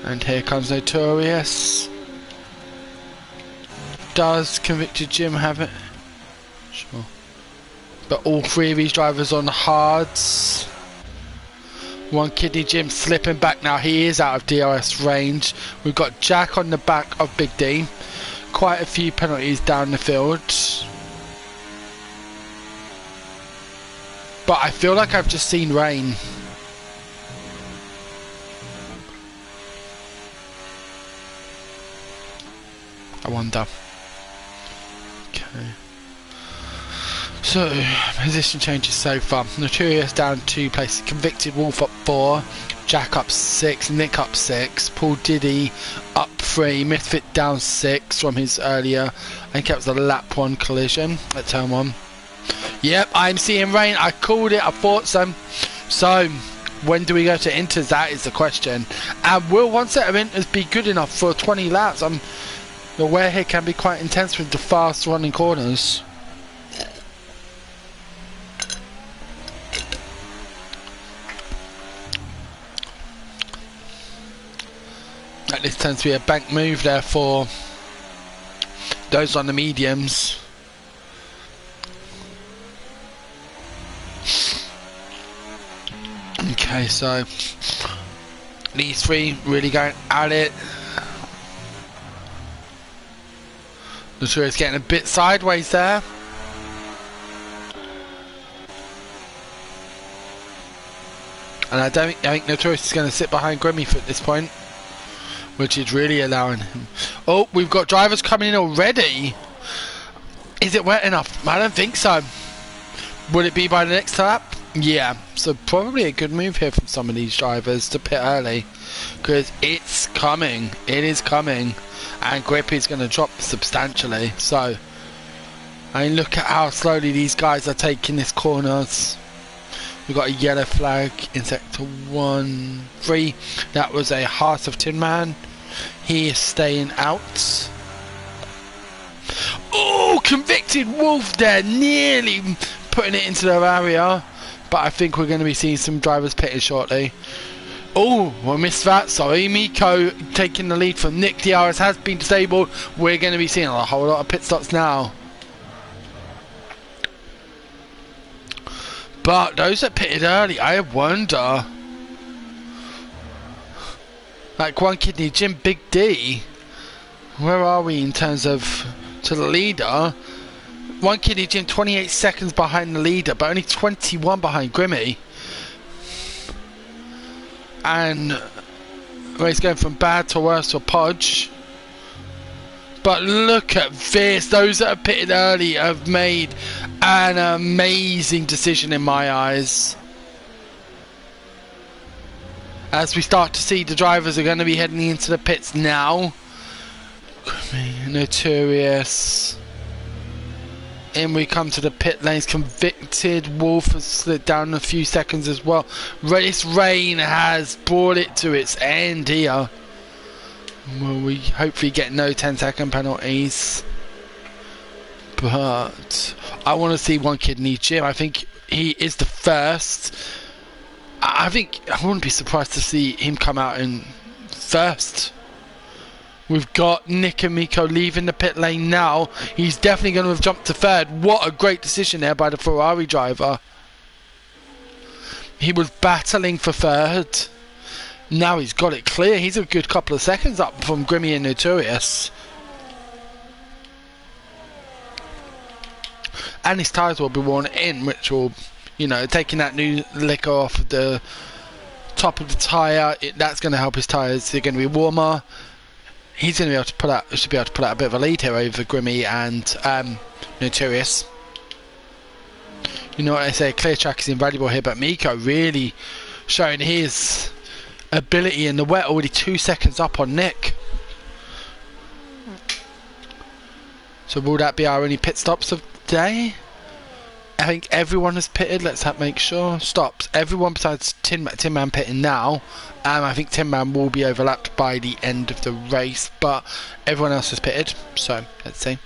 And here comes Notorious. Does Convicted Jim have it? Sure. But all 3 of these drivers on hards. One Kidney Jim slipping back now. He is out of DRS range. We've got Jack on the back of Big D. Quite a few penalties down the field. But I feel like I've just seen rain. I wonder. Okay. So, position changes so far. Notorious down 2 places. Convicted Wolf up 4. Jack up 6. Nick up 6. Paul Diddy up 3, Misfit down 6 from his earlier. I think that was a lap 1 collision at turn 1. Yep, I'm seeing rain. I called it. I thought so. So, when do we go to inters? That is the question. And will one set of inters be good enough for 20 laps? The wear here can be quite intense with the fast running corners. This tends to be a bank move there for those on the mediums. Okay, so these three really going at it. The tour is getting a bit sideways there. And I think Notorious is going to sit behind Grimmy at this point, which is really allowing him. Oh, we've got drivers coming in already. Is it wet enough? I don't think so. Would it be by the next lap? Yeah, so probably a good move here from some of these drivers to pit early, because it's coming. It is coming, and Grippy's going to drop substantially. So, I mean, look at how slowly these guys are taking this corners. We've got a yellow flag in sector 1, 3. That was a Heart of Tin Man. He is staying out. Oh, convicted Wolf there, nearly putting it into their area. But I think we're going to be seeing some drivers pitting shortly. Oh, we missed that. Sorry, Miko taking the lead from Nick. DRS has been disabled. We're going to be seeing a whole lot of pit stops now. But those that pitted early, I wonder. Like One Kidney Jim, Big D. Where are we in terms of to the leader? One Kidney Jim 28 seconds behind the leader, but only 21 behind Grimmy. And well, he's going from bad to worse to Podge. But look at this. Those that have pitted early have made an amazing decision in my eyes. As we start to see the drivers are going to be heading into the pits now. Grimmy, Notorious. In we come to the pit lanes. Convicted Wolf has slid down a few seconds as well. This rain has brought it to its end here. Will we hopefully get no 10-second penalties? But I want to see One Kidney Jim. I think he is the first. I wouldn't be surprised to see him come out in first. We've got Nick and Miko leaving the pit lane now. He's definitely going to have jumped to third. What a great decision there by the Ferrari driver. He was battling for third. Now he's got it clear. He's a good couple of seconds up from Grimmy and Notorious. And his tyres will be worn in, which will, you know, taking that new liquor off the top of the tyre, that's going to help his tyres. They're going to be warmer. He's going to be able to put out, should be able to put out a bit of a lead here over Grimmy and Notorious. You know what I say, clear track is invaluable here, but Miko really showing his ability in the wet, already 2 seconds up on Nick. So will that be our only pit stops of the day? I think everyone has pitted. Let's make sure. Stops. Everyone besides Tin Man pitting now. I think Tin Man will be overlapped by the end of the race, but everyone else has pitted. So let's see.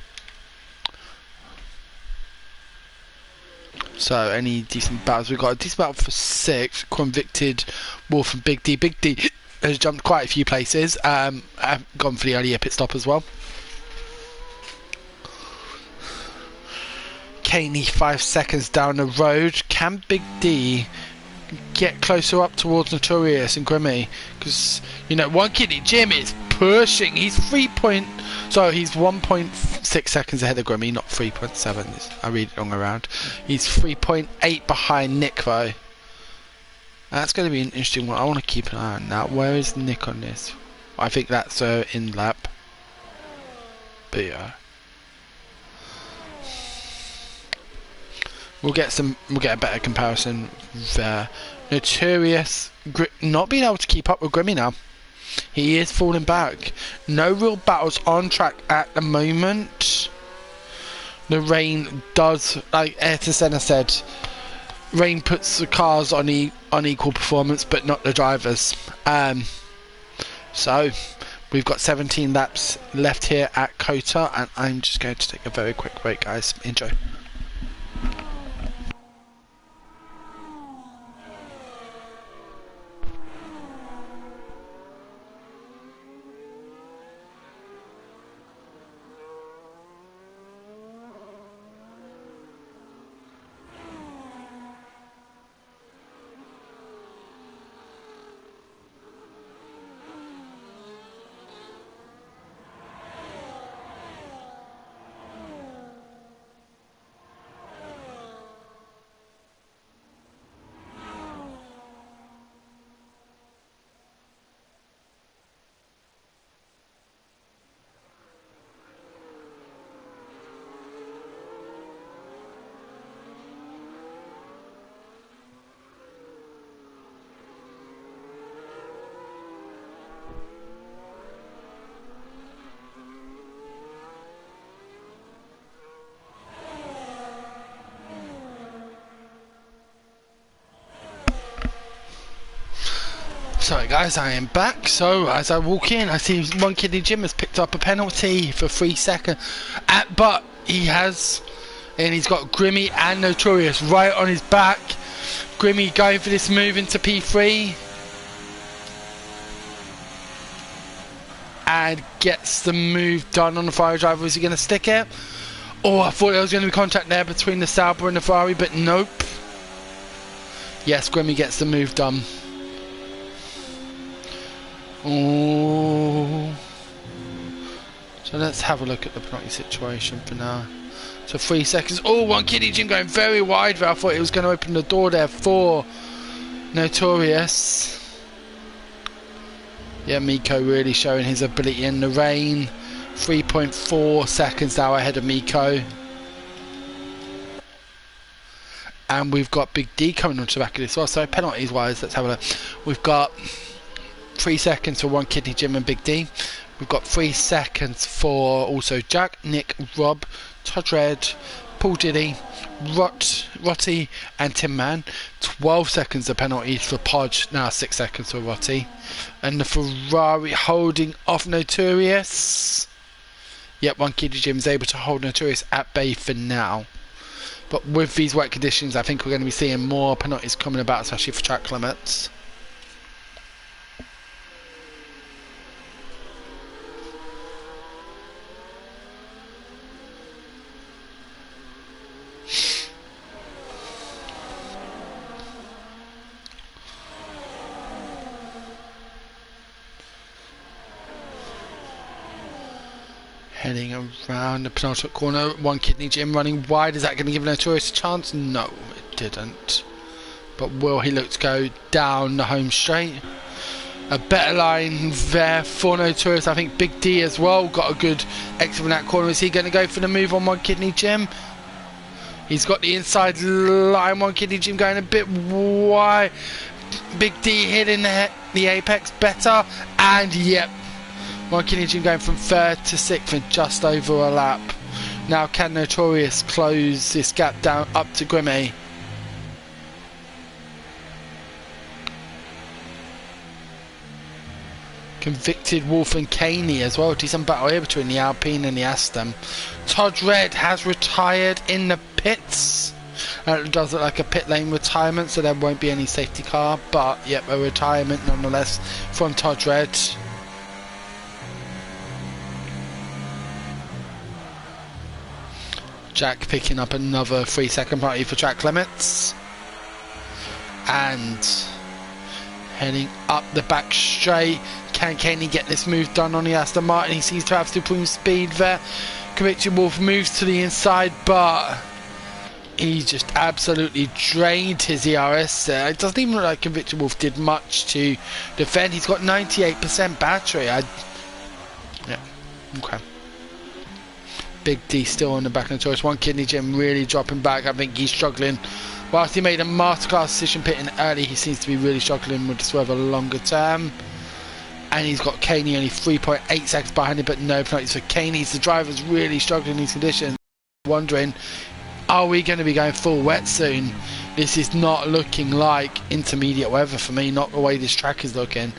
So any decent battles? We've got a decent battle for 6. Convicted Wolf and Big D. Big D has jumped quite a few places. I've gone for the earlier pit stop as well. Caney 5 seconds down the road. Can Big D get closer up towards Notorious and Grimmy? Because, you know, One Kidney Jim is pushing. He's 1.6 seconds ahead of Grimmy, not 3.7. I read it wrong around. He's 3.8 behind Nick though. That's going to be an interesting one. I want to keep an eye on that. Where is Nick on this? I think that's in lap. But yeah. We'll get a better comparison there. Notorious not being able to keep up with Grimmy now. He is falling back. No real battles on track at the moment. The rain does, like Ayrton Senna said, rain puts the cars on unequal performance, but not the drivers. So we've got 17 laps left here at COTA, and I'm just going to take a very quick break, guys. Enjoy. Sorry guys, I am back. So as I walk in, I see One Kidney Jim has picked up a penalty for 3 seconds, but he has, and he's got Grimmy and Notorious right on his back. Grimmy going for this move into P3 and gets the move done on the Ferrari driver. Is he going to stick it? Oh, I thought there was going to be contact there between the Sauber and the Ferrari, but nope. Yes, Grimmy gets the move done. Oh, so let's have a look at the penalty situation for now. So 3 seconds. Oh, One Kidney Jim going very wide there. I thought it was going to open the door there for Notorious. Yeah, Miko really showing his ability in the rain. 3.4 seconds now ahead of Miko. And we've got Big D coming onto the back of this as well. So penalties wise, let's have a look. We've got 3 seconds for One Kidney Jim and Big D. We've got 3 seconds for also Jack, Nick, Rob, Todd Red, Paul Diddy, Rotty and Tim Man. 12 seconds of penalties for Podge, now 6 seconds for Rotty. And the Ferrari holding off Notorious. Yep, One Kidney Jim is able to hold Notorious at bay for now. But with these wet conditions, I think we're going to be seeing more penalties coming about, especially for track limits. Heading around the penultimate corner, One Kidney Jim running wide. Is that going to give Notorious a chance? No, it didn't. But will he look to go down the home straight? A better line there for Notorious. I think Big D as well got a good exit from that corner. Is he going to go for the move on One Kidney Jim? He's got the inside line. One Kidney Jim going a bit wide. Big D hitting the apex better. And yep, One Kidney Jim going from 3rd to 6th in just over a lap. Now can Notorious close this gap down up to Grimmy? Convicted Wolf and Caney as well. Decent battle here between the Alpine and the Aston. Todd Red has retired in the pits. It does look like a pit lane retirement, so there won't be any safety car. But yep, a retirement nonetheless from Todd Red. Jack picking up another 3 second penalty for track limits. And heading up the back straight. Can Caney get this move done on the Aston Martin? He seems to have supreme speed there. Convicted Wolf moves to the inside, but he just absolutely drained his ERS there. It doesn't even look like Convicted Wolf did much to defend. He's got 98% battery. Yeah, okay. Big D still on the back of the choice. One Kidney Jim really dropping back. I think he's struggling. Whilst he made a masterclass decision pitting early, he seems to be really struggling with this weather longer term. and he's got Caney only 3.8 seconds behind him, but no penalties for Caney. The driver's really struggling in these conditions. Wondering, are we going to be going full wet soon? This is not looking like intermediate weather for me, not the way this track is looking.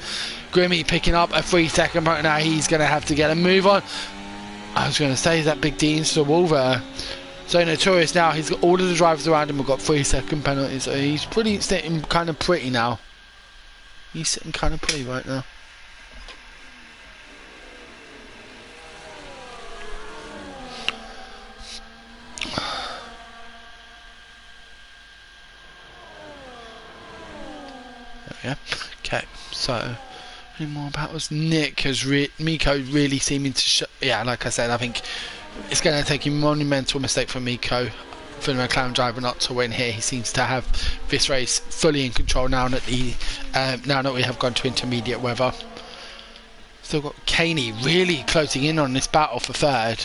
Grimmy picking up a 3-second point now. He's going to have to get a move on. I was going to say, is that Big D into the wall there? So Notorious now, he's got all of the drivers around him have got 3-second penalties. So he's sitting kind of pretty now. He's sitting kind of pretty right now. Yeah. Okay. So, any more about us? Nick has Miko really seeming to yeah, like I said, I think it's going to take a monumental mistake for Miko, for the McLaren driver, not to win here. He seems to have this race fully in control now that now that we have gone to intermediate weather. Still got Caney really closing in on this battle for third.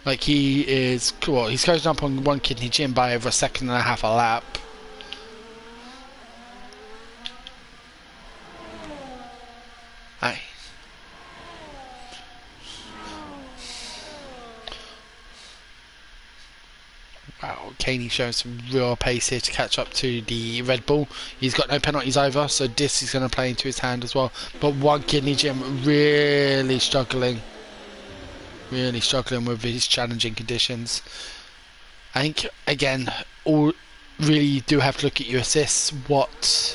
Like he is, well, he's closing up on one kidney Jim by over 1.5 seconds a lap. Aye. Wow, Caney showing some real pace here to catch up to the Red Bull. He's got no penalties either, so this is going to play into his hand as well. But one kidney Jim really struggling with these challenging conditions. I think again, all really you do have to look at your assists. What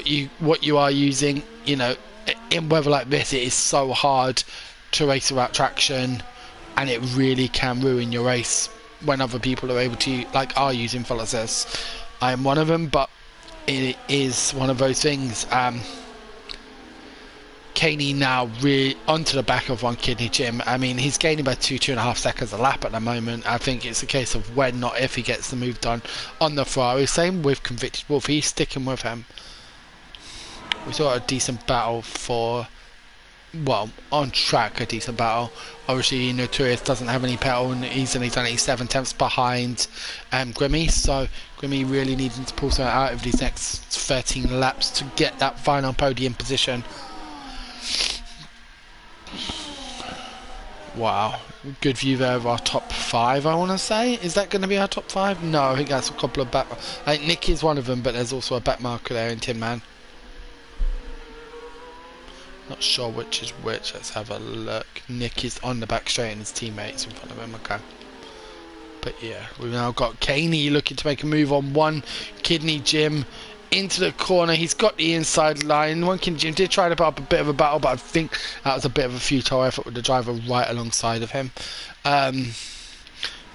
you are using, you know, in weather like this, it is so hard to race without traction, and it really can ruin your race when other people are able to, like, are using full assists. I am one of them, but it is one of those things. Caney now really onto the back of one kidney Jim. I mean, he's gaining by 2.5 seconds a lap at the moment. I think it's a case of when, not if, he gets the move done on the Ferrari. Same with Convicted Wolf, he's sticking with him. We saw a decent battle for, well, on track, a decent battle. Obviously, Notorious doesn't have any pedal, and he's only done 7 tenths behind Grimmy. So Grimmy really needing to pull something out of these next 13 laps to get that final podium position. Wow, good view there of our top 5, I want to say. Is that going to be our top 5? No, I think that's a couple of back. I think Nick is one of them, but there's also a back marker there in Tin Man. Not sure which is which. Let's have a look. Nick is on the back straight and his teammates in front of him. Okay. But yeah, we've now got Caney looking to make a move on one kidney Jim into the corner. He's got the inside line. One kidney Jim did try to put up a bit of a battle, but I think that was a bit of a futile effort with the driver right alongside of him.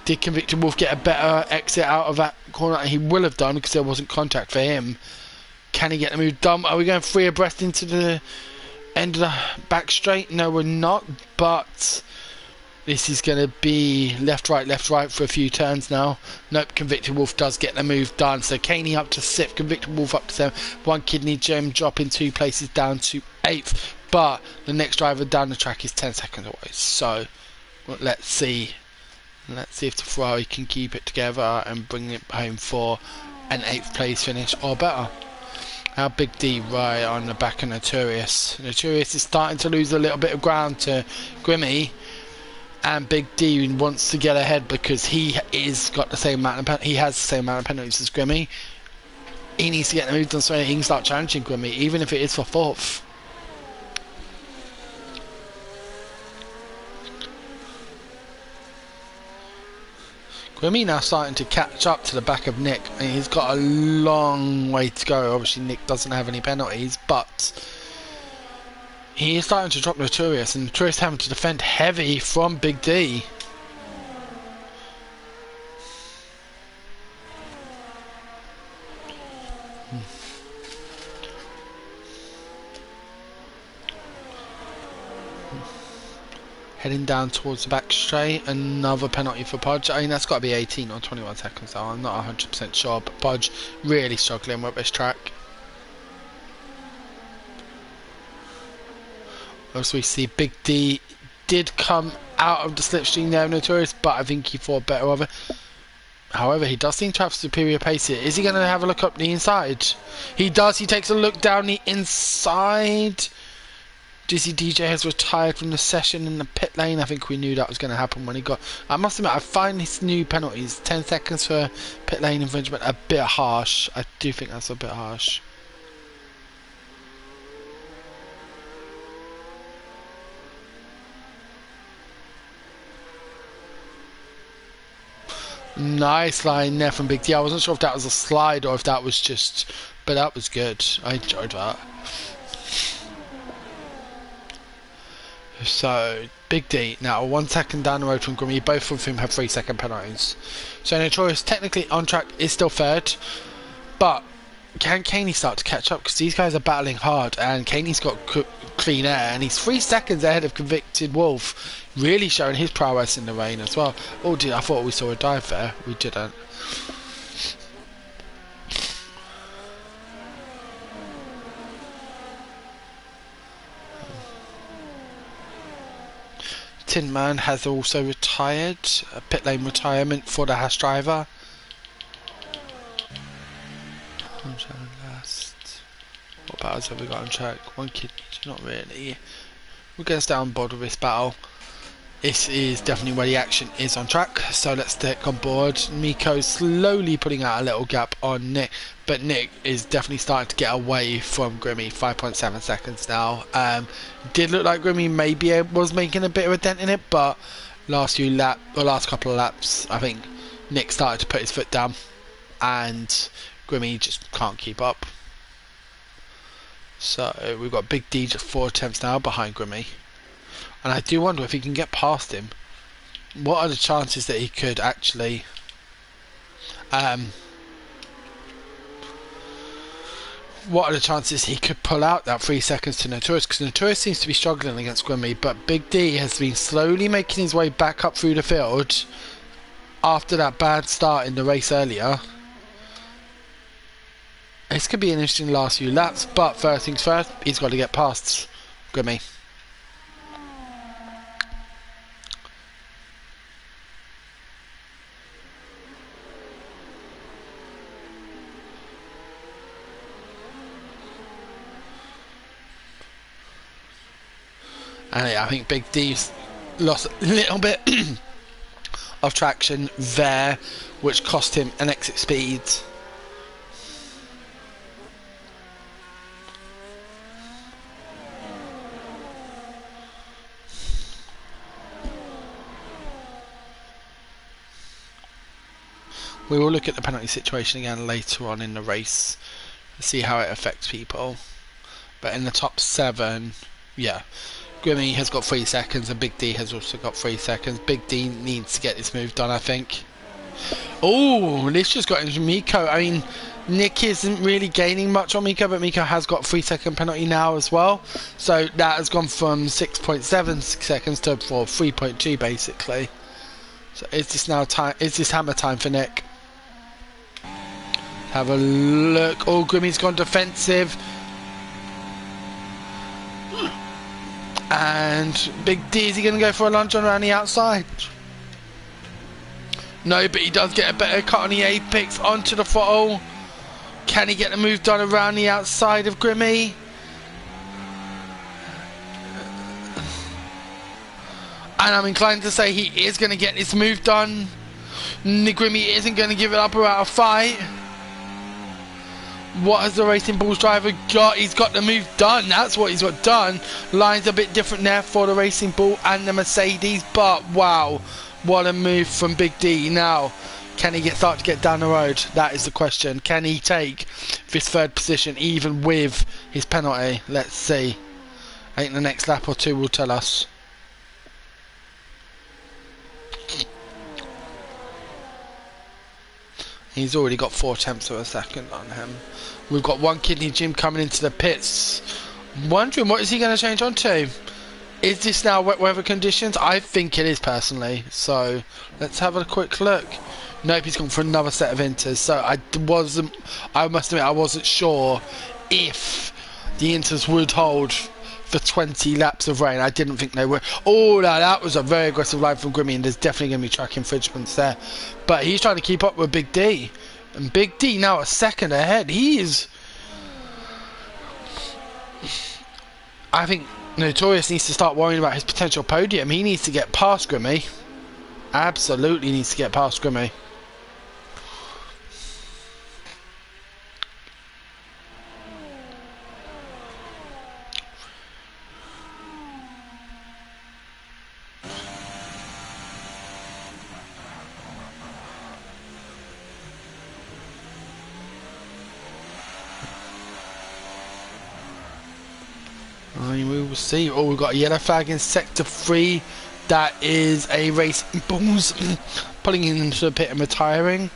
Did Convicted Wolf get a better exit out of that corner? He will have done because there wasn't contact for him. Can he get the move done? Are we going 3 abreast into the end of the back straight? No, we're not, but this is going to be left right for a few turns now. Nope, Convicted Wolf does get the move done. So Caney up to 6th, Convicted Wolf up to 7th. One kidney Gem dropping 2 places down to 8th, but the next driver down the track is 10 seconds away. So let's see if the Ferrari can keep it together and bring it home for an 8th place finish or better. Our Big D right on the back of Notorious. Notorious is starting to lose a little bit of ground to Grimmy, and Big D wants to get ahead because he has the same amount of penalties as Grimmy. He needs to get the move done so he can start challenging Grimmy, even if it is for 4th. Grimmy now starting to catch up to the back of Nick, and he's got a long way to go. Obviously Nick doesn't have any penalties, but he is starting to drop Notorious, and Notorious having to defend heavy from Big D. Heading down towards the back straight, another penalty for Podge. I mean, that's got to be 18 or 21 seconds though, I'm not 100% sure, but Podge really struggling with this track. As we see, Big D did come out of the slipstream there, Notorious, but I think he thought better of it. However, he does seem to have superior pace here. Is he going to have a look up the inside? He does. He takes a look down the inside. Dizzy DJ has retired from the session in the pit lane. I think we knew that was going to happen when he got... I must admit, I find these new penalties, 10 seconds for pit lane infringement, a bit harsh. I do think that's a bit harsh. Nice line there from Big D. I wasn't sure if that was a slide or if that was just... But that was good. I enjoyed that. So, Big D, now 1 second down the road from Grimmy, both of whom have 3 second penalties. So Notorious technically on track is still third, but can Caney start to catch up? Because these guys are battling hard, and Caney's got clean air, and he's 3 seconds ahead of Convicted Wolf, really showing his prowess in the rain as well. Oh dear, I thought we saw a dive there, we didn't. Tin Man has also retired, a pit lane retirement for the Hash driver. Last. What battles have we got on track? One kid, not really. We'll get us down on board with this battle. This is definitely where the action is on track, so let's take on board. Miko's slowly putting out a little gap on Nick, but Nick is definitely starting to get away from Grimmy. 5.7 seconds now. Did look like Grimmy maybe was making a bit of a dent in it, but last couple of laps, I think Nick started to put his foot down, and Grimmy just can't keep up. So we've got Big D just 4 attempts now behind Grimmy. And I do wonder if he can get past him. What are the chances that he could actually... what are the chances he could pull out that 3 seconds to Notorious? Because Notorious seems to be struggling against Grimmy, but Big D has been slowly making his way back up through the field after that bad start in the race earlier. This could be an interesting last few laps, but first things first, he's got to get past Grimmy. And I think Big D's lost a little bit of traction there, which cost him an exit speed. We will look at the penalty situation again later on in the race to see how it affects people. But in the top 7, yeah, Grimmy has got 3 seconds and Big D has also got 3 seconds. Big D needs to get this move done, I think. Oh, this just got into Miko. I mean, Nick isn't really gaining much on Miko, but Miko has got 3 second penalty now as well. So that has gone from 6.7 seconds to 3.2 basically. So is this now time? Is this hammer time for Nick? Have a look. Oh, Grimmy's gone defensive. And Big D, is he going to go for a lunge on around the outside? No, but he does get a better cut on the apex onto the throttle. Can he get the move done around the outside of Grimmy? And I'm inclined to say he is going to get this move done. Grimmy isn't going to give it up without a fight. What has the Racing Bulls driver got? He's got the move done. That's what he's got done. Line's a bit different there for the Racing Bull and the Mercedes, but wow, what a move from Big D. Now, can he start to get down the road? That is the question. Can he take this 3rd position even with his penalty? Let's see. I think the next lap or 2 will tell us. He's already got 4 attempts of a second on him. We've got One Kidney Jim coming into the pits. Wondering what is he going to change on to? Is this now wet weather conditions? I think it is personally. So let's have a quick look. Nope, he's gone for another set of inters. So I must admit, I wasn't sure if the inters would hold for 20 laps of rain. I didn't think they were. Oh, no, that was a very aggressive line from Grimmy, and there's definitely going to be track infringements there. But he's trying to keep up with Big D. And Big D now a second ahead. I think Notorious needs to start worrying about his potential podium. He needs to get past Grimmy. Absolutely needs to get past Grimmy. We will see. Oh, we've got a yellow flag in sector 3. That is a race balls pulling into the pit and retiring.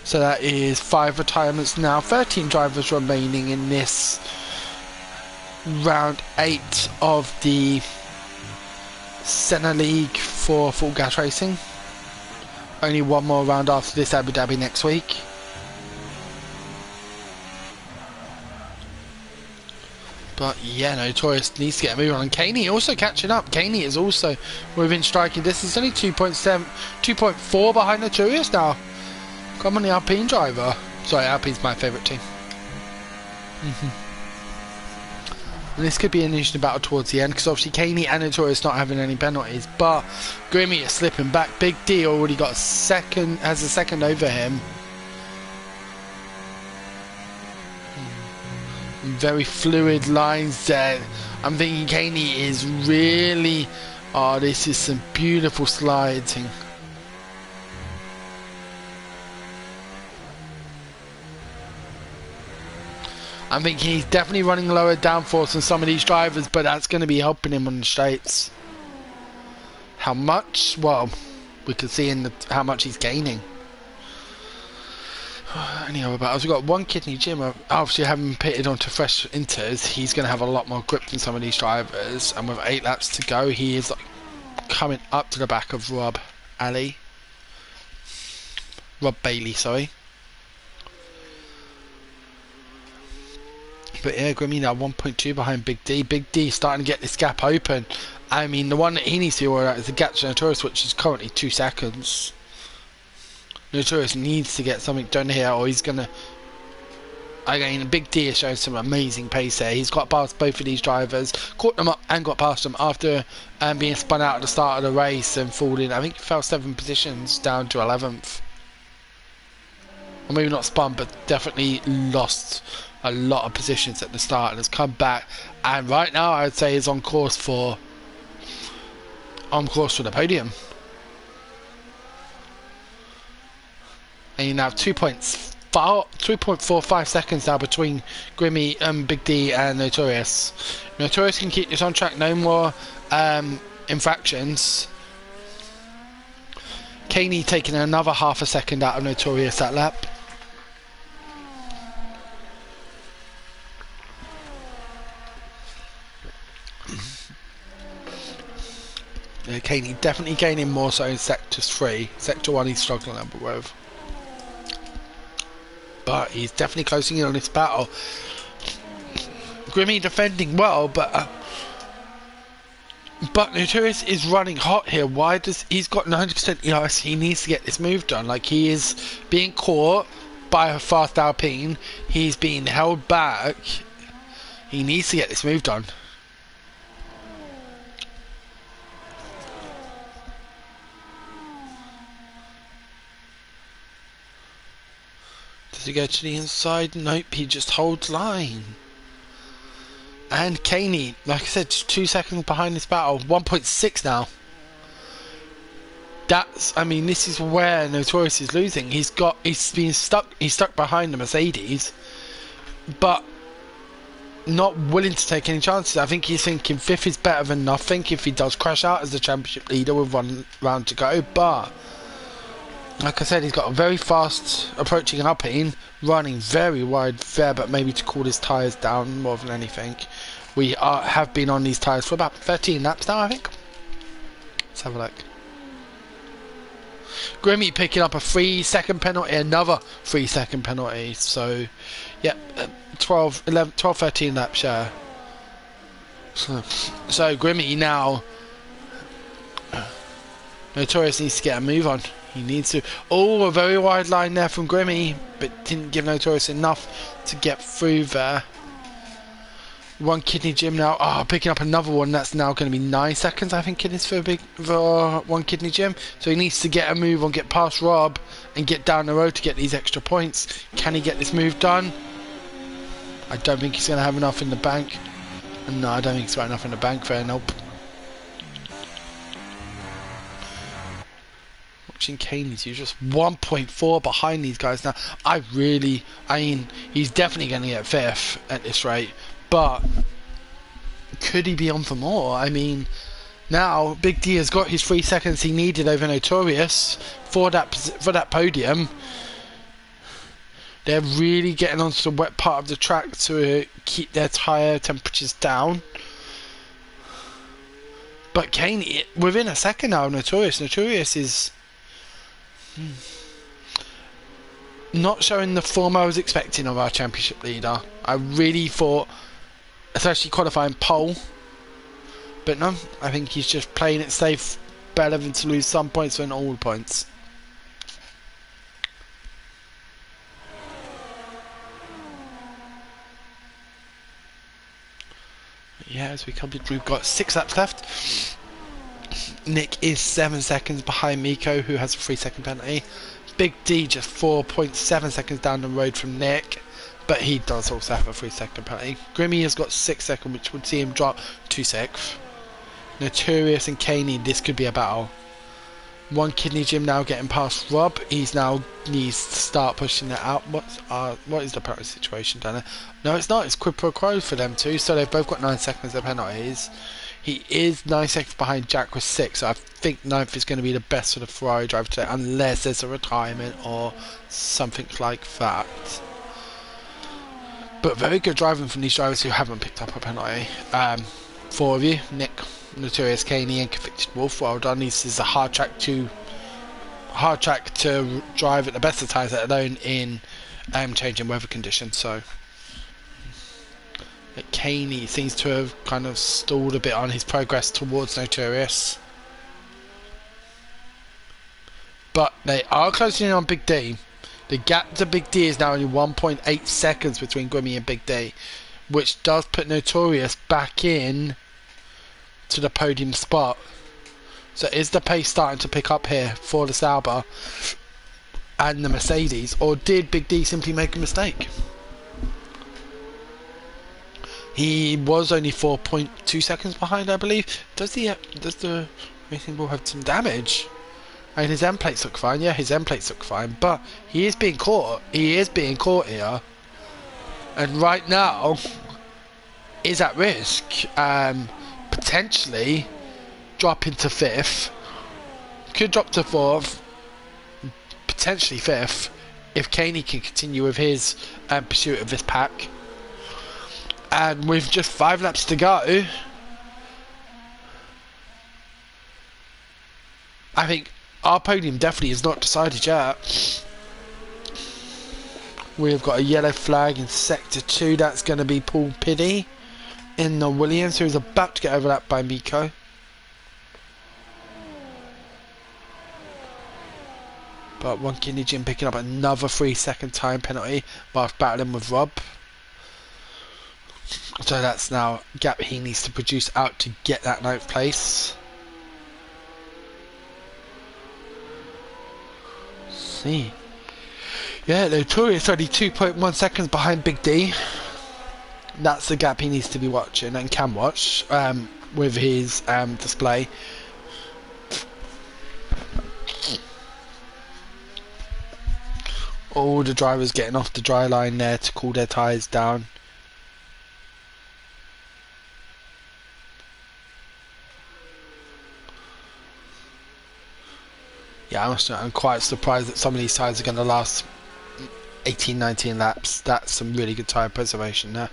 So that is 5 retirements now. 13 drivers remaining in this round 8 of the Senna League for full gas racing. Only one more round after this, Abu Dhabi next week. But yeah, Notorious needs to get a move on. And Kaney also catching up. Kaney is also within striking distance. Only 2.7, 2.4 behind Notorious now. Come on, the Alpine driver. Sorry, Alpine's my favourite team. And this could be an interesting battle towards the end, because obviously Kaney and Notorious not having any penalties. But Grimmy is slipping back. Big D already got a second, has a second over him. Very fluid lines there. I'm thinking Kaney is really... Oh, this is some beautiful sliding. I'm thinking he's definitely running lower downforce than some of these drivers, but that's going to be helping him on the straights. How much? Well, we can see in how much he's gaining. Anyhow, but we've got one kidney Jim. Obviously, having pitted onto fresh inters, he's going to have a lot more grip than some of these drivers. And with 8 laps to go, he is coming up to the back of Rob Bailey, sorry. But yeah, Grimmy now 1.2 behind Big D. Big D starting to get this gap open. I mean, the one that he needs to be worried about is the gap to Notorious, which is currently 2 seconds. Notorious needs to get something done here, or he's gonna... Again, Big D is showing some amazing pace here. He's got past both of these drivers, caught them up and got past them after being spun out at the start of the race and falling. I think he fell 7 positions down to 11th. Or maybe not spun, but definitely lost a lot of positions at the start and has come back. And right now, I would say is on course for the podium. And you now have 3.45 seconds now between Grimmy, Big D and Notorious. Notorious can keep this on track, no more infractions. Kaney taking another half a second out of Notorious that lap. Kaney definitely gaining more so in sectors 3. Sector 1 he's struggling a bit with. But he's definitely closing in on this battle. Grimmy defending well, but Notorious is running hot here. Why does he's got 90% ERS? He needs to get this move done. Like, he is being caught by a fast Alpine. He's being held back. He needs to get this move done. Does he go to the inside? Nope, he just holds line. And Kaney, like I said, just 2 seconds behind this battle. 1.6 now. That's, I mean, this is where Notorious is losing. He's stuck behind the Mercedes, but not willing to take any chances. I think he's thinking 5th is better than nothing if he does crash out as the championship leader with 1 round to go. But like I said, he's got a very fast approaching Alpine, running very wide there, but maybe to cool his tyres down more than anything. We have been on these tyres for about 13 laps now, I think. Let's have a look. Grimmy picking up a 3-second penalty, another 3-second penalty. So, yeah, 12, 13 laps, yeah. So Grimmy now, Notorious needs to get a move on. He needs to. Oh, a very wide line there from Grimmy, but didn't give Notorious enough to get through there. One kidney gym now. Oh, picking up another one. That's now going to be 9 seconds, I think it is, for one kidney gym. So he needs to get a move on, get past Rob, and get down the road to get these extra points. Can he get this move done? I don't think he's going to have enough in the bank. No, I don't think he's got enough in the bank there. Nope. Watching Kane, he's just 1.4 behind these guys now. I mean, he's definitely going to get 5th at this rate. But could he be on for more? I mean, now Big D has got his 3 seconds he needed over Notorious for that podium. They're really getting onto the wet part of the track to keep their tyre temperatures down. But Kane, within a second now, Notorious is not showing the form I was expecting of our championship leader. I really thought, especially qualifying pole, but no, I think he's just playing it safe better than to lose some points than all points. Yeah, as we come to, we've got 6 laps left. Nick is 7 seconds behind Miko, who has a 3-second penalty. Big D just 4.7 seconds down the road from Nick, but he does also have a 3-second penalty. Grimmy has got 6 seconds, which would see him drop to 6th. Notorious and Caney, this could be a battle. One kidney gym now getting past Rob. He's now needs to start pushing it out. What is the penalty situation down there? No, it's not. It's quid pro quo for them two. So they've both got 9 seconds of penalties. He is 9 seconds behind Jack with 6. So I think 9th is going to be the best for the Ferrari driver today, unless there's a retirement or something like that. But very good driving from these drivers who haven't picked up a penalty. 4 of you: Nick, Notorious, Caney, and Convicted Wolf. Well done. This is a hard track to drive at the best of times, let alone in changing weather conditions. So Caney seems to have kind of stalled a bit on his progress towards Notorious, but they are closing in on Big D. The gap to Big D is now only 1.8 seconds between Grimmy and Big D, which does put Notorious back in to the podium spot. So is the pace starting to pick up here for the Sauber and the Mercedes, or did Big D simply make a mistake? He was only 4.2 seconds behind, I believe. Does the racing ball have some damage? I mean, his end plates look fine. Yeah, his end plates look fine, but he is being caught. He is being caught here, and right now is at risk. Potentially dropping to 5th, could drop to 4th, potentially 5th, if Caney can continue with his pursuit of this pack. And with just 5 laps to go, I think our podium definitely is not decided yet. We've got a yellow flag in sector 2. That's going to be Paul Piddy in the Williams, who's about to get overlapped by Miko. But one kidney gym picking up another 3-second time penalty whilst battling with Rob. So that's now a gap he needs to produce out to get that 9th place. Let's see. Yeah, Notorious only 2.1 seconds behind Big D. That's the gap he needs to be watching and can watch with his display. All the drivers getting off the dry line there to cool their tyres down. Yeah, I'm quite surprised that some of these tyres are going to last 18-19 laps. That's some really good tyre preservation there.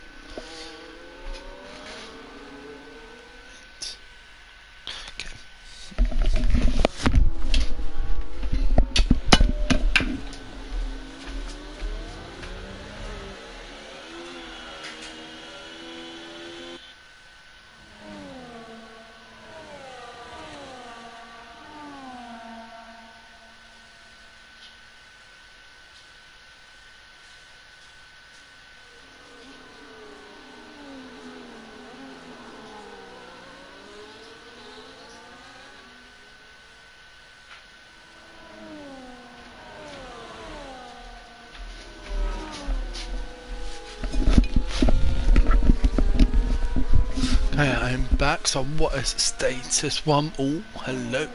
Okay, I'm back. So what is status 1? Oh, hello.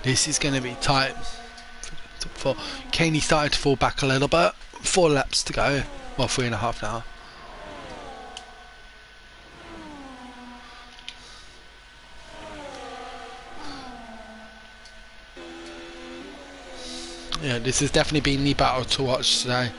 This is going to be tight. For Kaney started to fall back a little bit. 4 laps to go. Well, 3.5 now. Yeah, this has definitely been the battle to watch today.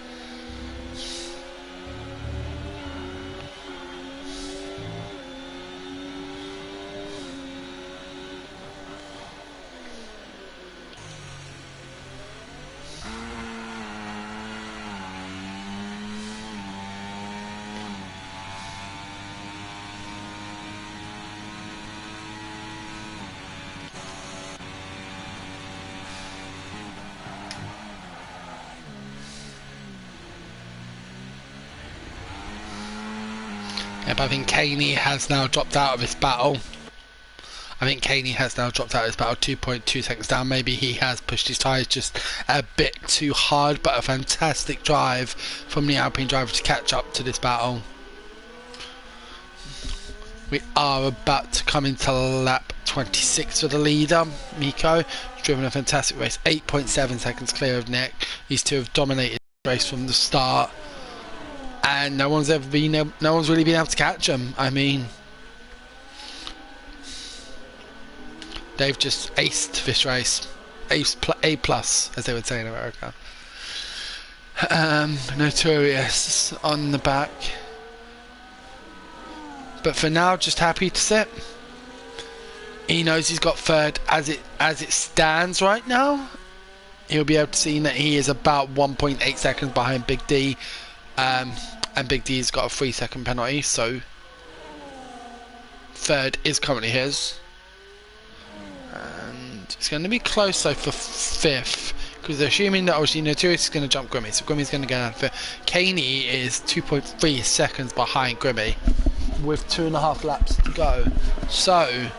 Yeah, but I think Kaney has now dropped out of this battle. 2.2 seconds down. Maybe he has pushed his tyres just a bit too hard, but a fantastic drive from the Alpine driver to catch up to this battle. We are about to come into lap 26 for the leader. Miko has driven a fantastic race, 8.7 seconds clear of Nick. These two have dominated the race from the start, and no one's really been able to catch them. I mean, they've just aced this race. A plus, as they would say in America. Notorious on the back. But for now, just happy to sit. He knows he's got third as it stands right now. He'll be able to see that he is about 1.8 seconds behind Big D. And Big D's got a 3-second penalty, so third is currently his. And it's going to be close though for fifth, because they're assuming that obviously Notorious is going to jump Grimmy, so Grimmy's going to go down fifth. Kaney is 2.3 seconds behind Grimmy with 2.5 laps to go. So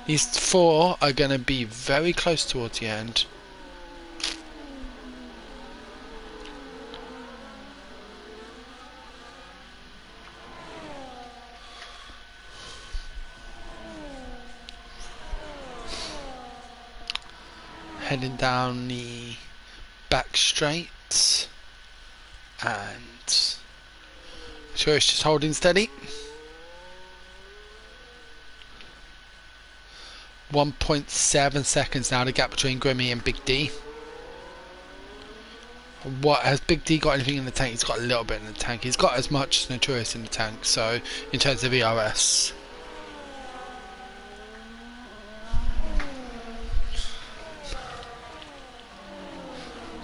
these 4 are going to be very close towards the end. Heading down the back straight, and sure it's just holding steady. 1.7 seconds now, the gap between Grimmy and Big D. What has Big D got anything in the tank? He's got a little bit in the tank. He's got as much as Notorious in the tank, so in terms of ERS.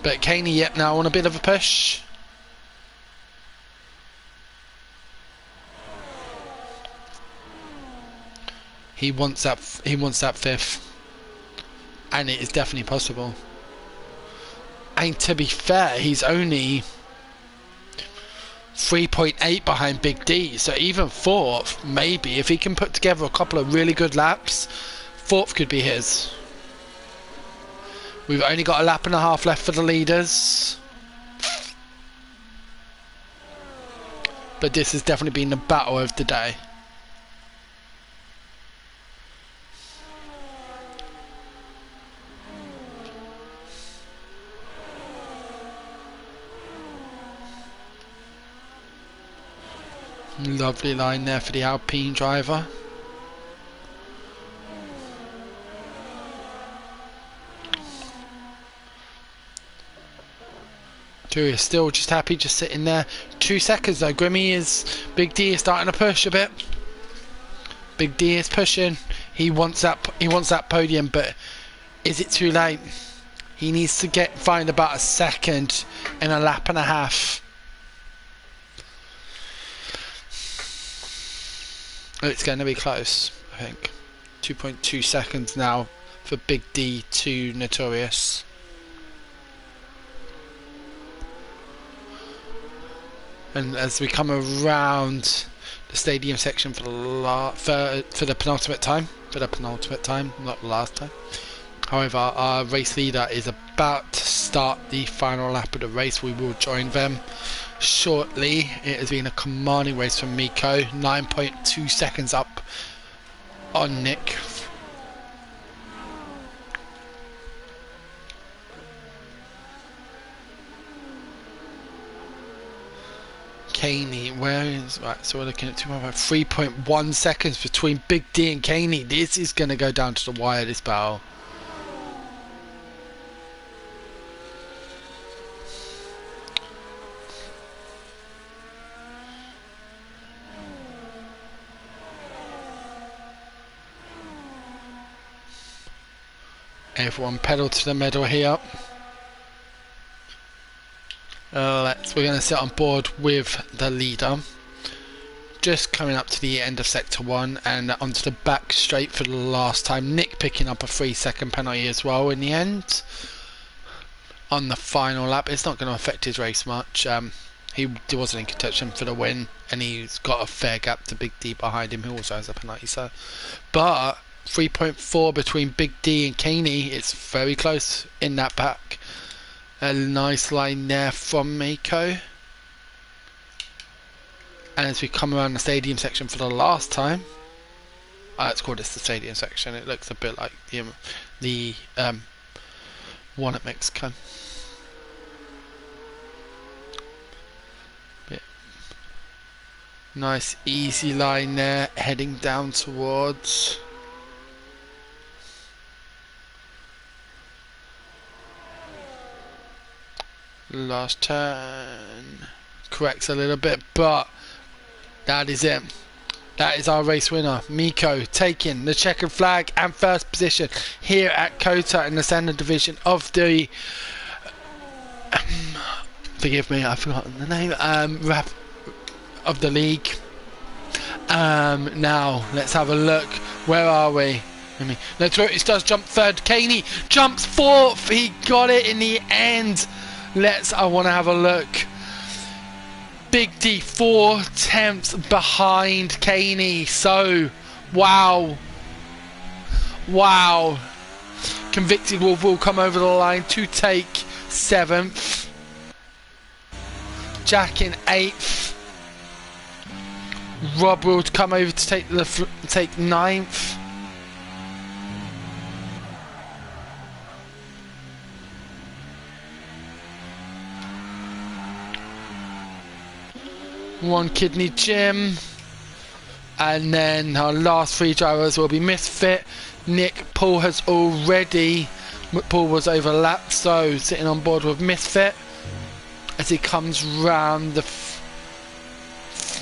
But Kaney, yep, now on a bit of a push. He wants that fifth, and it is definitely possible. And to be fair, he's only 3.8 behind Big D, so even fourth, maybe if he can put together a couple of really good laps, fourth could be his. We've only got a lap and a half left for the leaders. But this has definitely been the battle of the day. Lovely line there for the Alpine driver. Jury is still just happy, just sitting there. 2 seconds though. Big D is starting to push a bit. Big D is pushing. He wants that podium, but is it too late? He needs to find about a second in a lap and a half. It's going to be close, I think. 2.2 seconds now for Big D to Notorious. And as we come around the stadium section for the penultimate time, not the last time. However, our race leader is about to start the final lap of the race. We will join them. shortly. It has been a commanding race from Miko, 9.2 seconds up on Nick. Caney, where is right? So we're looking at 3.1 seconds between Big D and Caney. This is going to go down to the wire, this battle. Everyone pedal to the medal here. We're going to sit on board with the leader. Just coming up to the end of sector 1 and onto the back straight for the last time. Nick picking up a 3-second penalty as well in the end. On the final lap, it's not going to affect his race much. He wasn't in contention for the win, and he's got a fair gap to Big D behind him, who also has a penalty. So, but 3.4 between Big D and Caney, it's very close in that back. A nice line there from Miko. And as we come around the stadium section for the last time, let's call this the stadium section. It looks a bit like the one at Mexico. Nice easy line there, heading down towards last turn. Corrects a little bit, but that is it. That is our race winner, Miko, taking the checkered flag and first position here at COTA in the Senna division of the forgive me, I've forgotten the name, of the league. Now let's have a look. Where are we? Notorious does jump third. Caney jumps fourth. He got it in the end. I want to have a look. Big D 4/10 behind Caney. So, wow. Convicted Wolf will come over the line to take 7th. Jack in 8th. Rob will come over to take 9th. One Kidney Jim, and then our last 3 drivers will be Misfit. Nick Paul was overlapped, so sitting on board with Misfit as he comes round the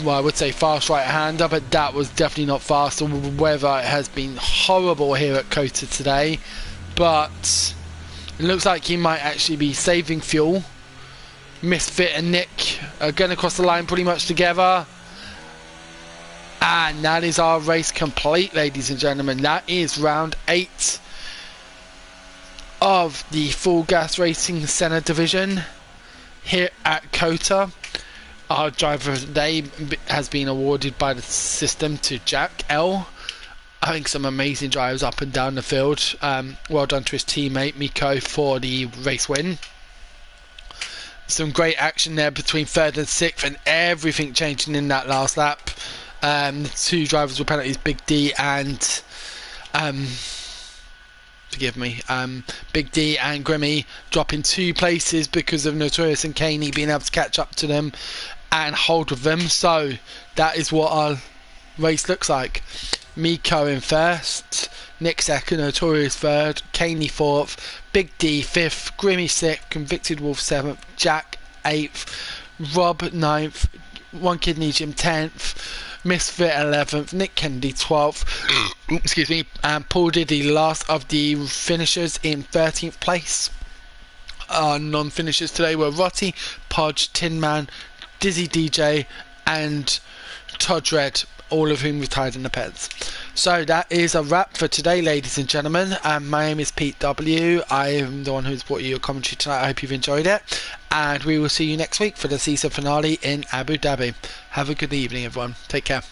I would say fast right-hander, but that was definitely not fast. The weather has been horrible here at COTA today, but it looks like he might actually be saving fuel. Misfit and Nick are going to cross the line pretty much together, and that is our race complete, ladies and gentlemen. That is round 8 of the Full Gas Racing Senna division here at COTA. Our driver of the day has been awarded by the system to Jack L. I think some amazing drives up and down the field. Well done to his teammate Miko for the race win. Some great action there between 3rd and 6th, and everything changing in that last lap. The 2 drivers with penalties, Big D and Big D and Grimmy dropping 2 places because of Notorious and Caney being able to catch up to them and hold with them. So that is what our race looks like. Miko in 1st, Nick 2nd, Notorious 3rd, Caney 4th, Big D 5th, Grimmy 6th, Convicted Wolf 7th, Jack 8th, Rob 9th, One Kidney Jim 10th, Misfit 11th, Nick Kennedy 12th, excuse me, and Paul Diddy last of the finishers in 13th place. Our non-finishers today were Rotty, Podge, Tin Man, Dizzy DJ and Todd Red, all of whom retired in the pits. So that is a wrap for today, ladies and gentlemen. My name is Pete W. I am the one who's brought you your commentary tonight. I hope you've enjoyed it, and we will see you next week for the season finale in Abu Dhabi. Have a good evening, everyone. Take care.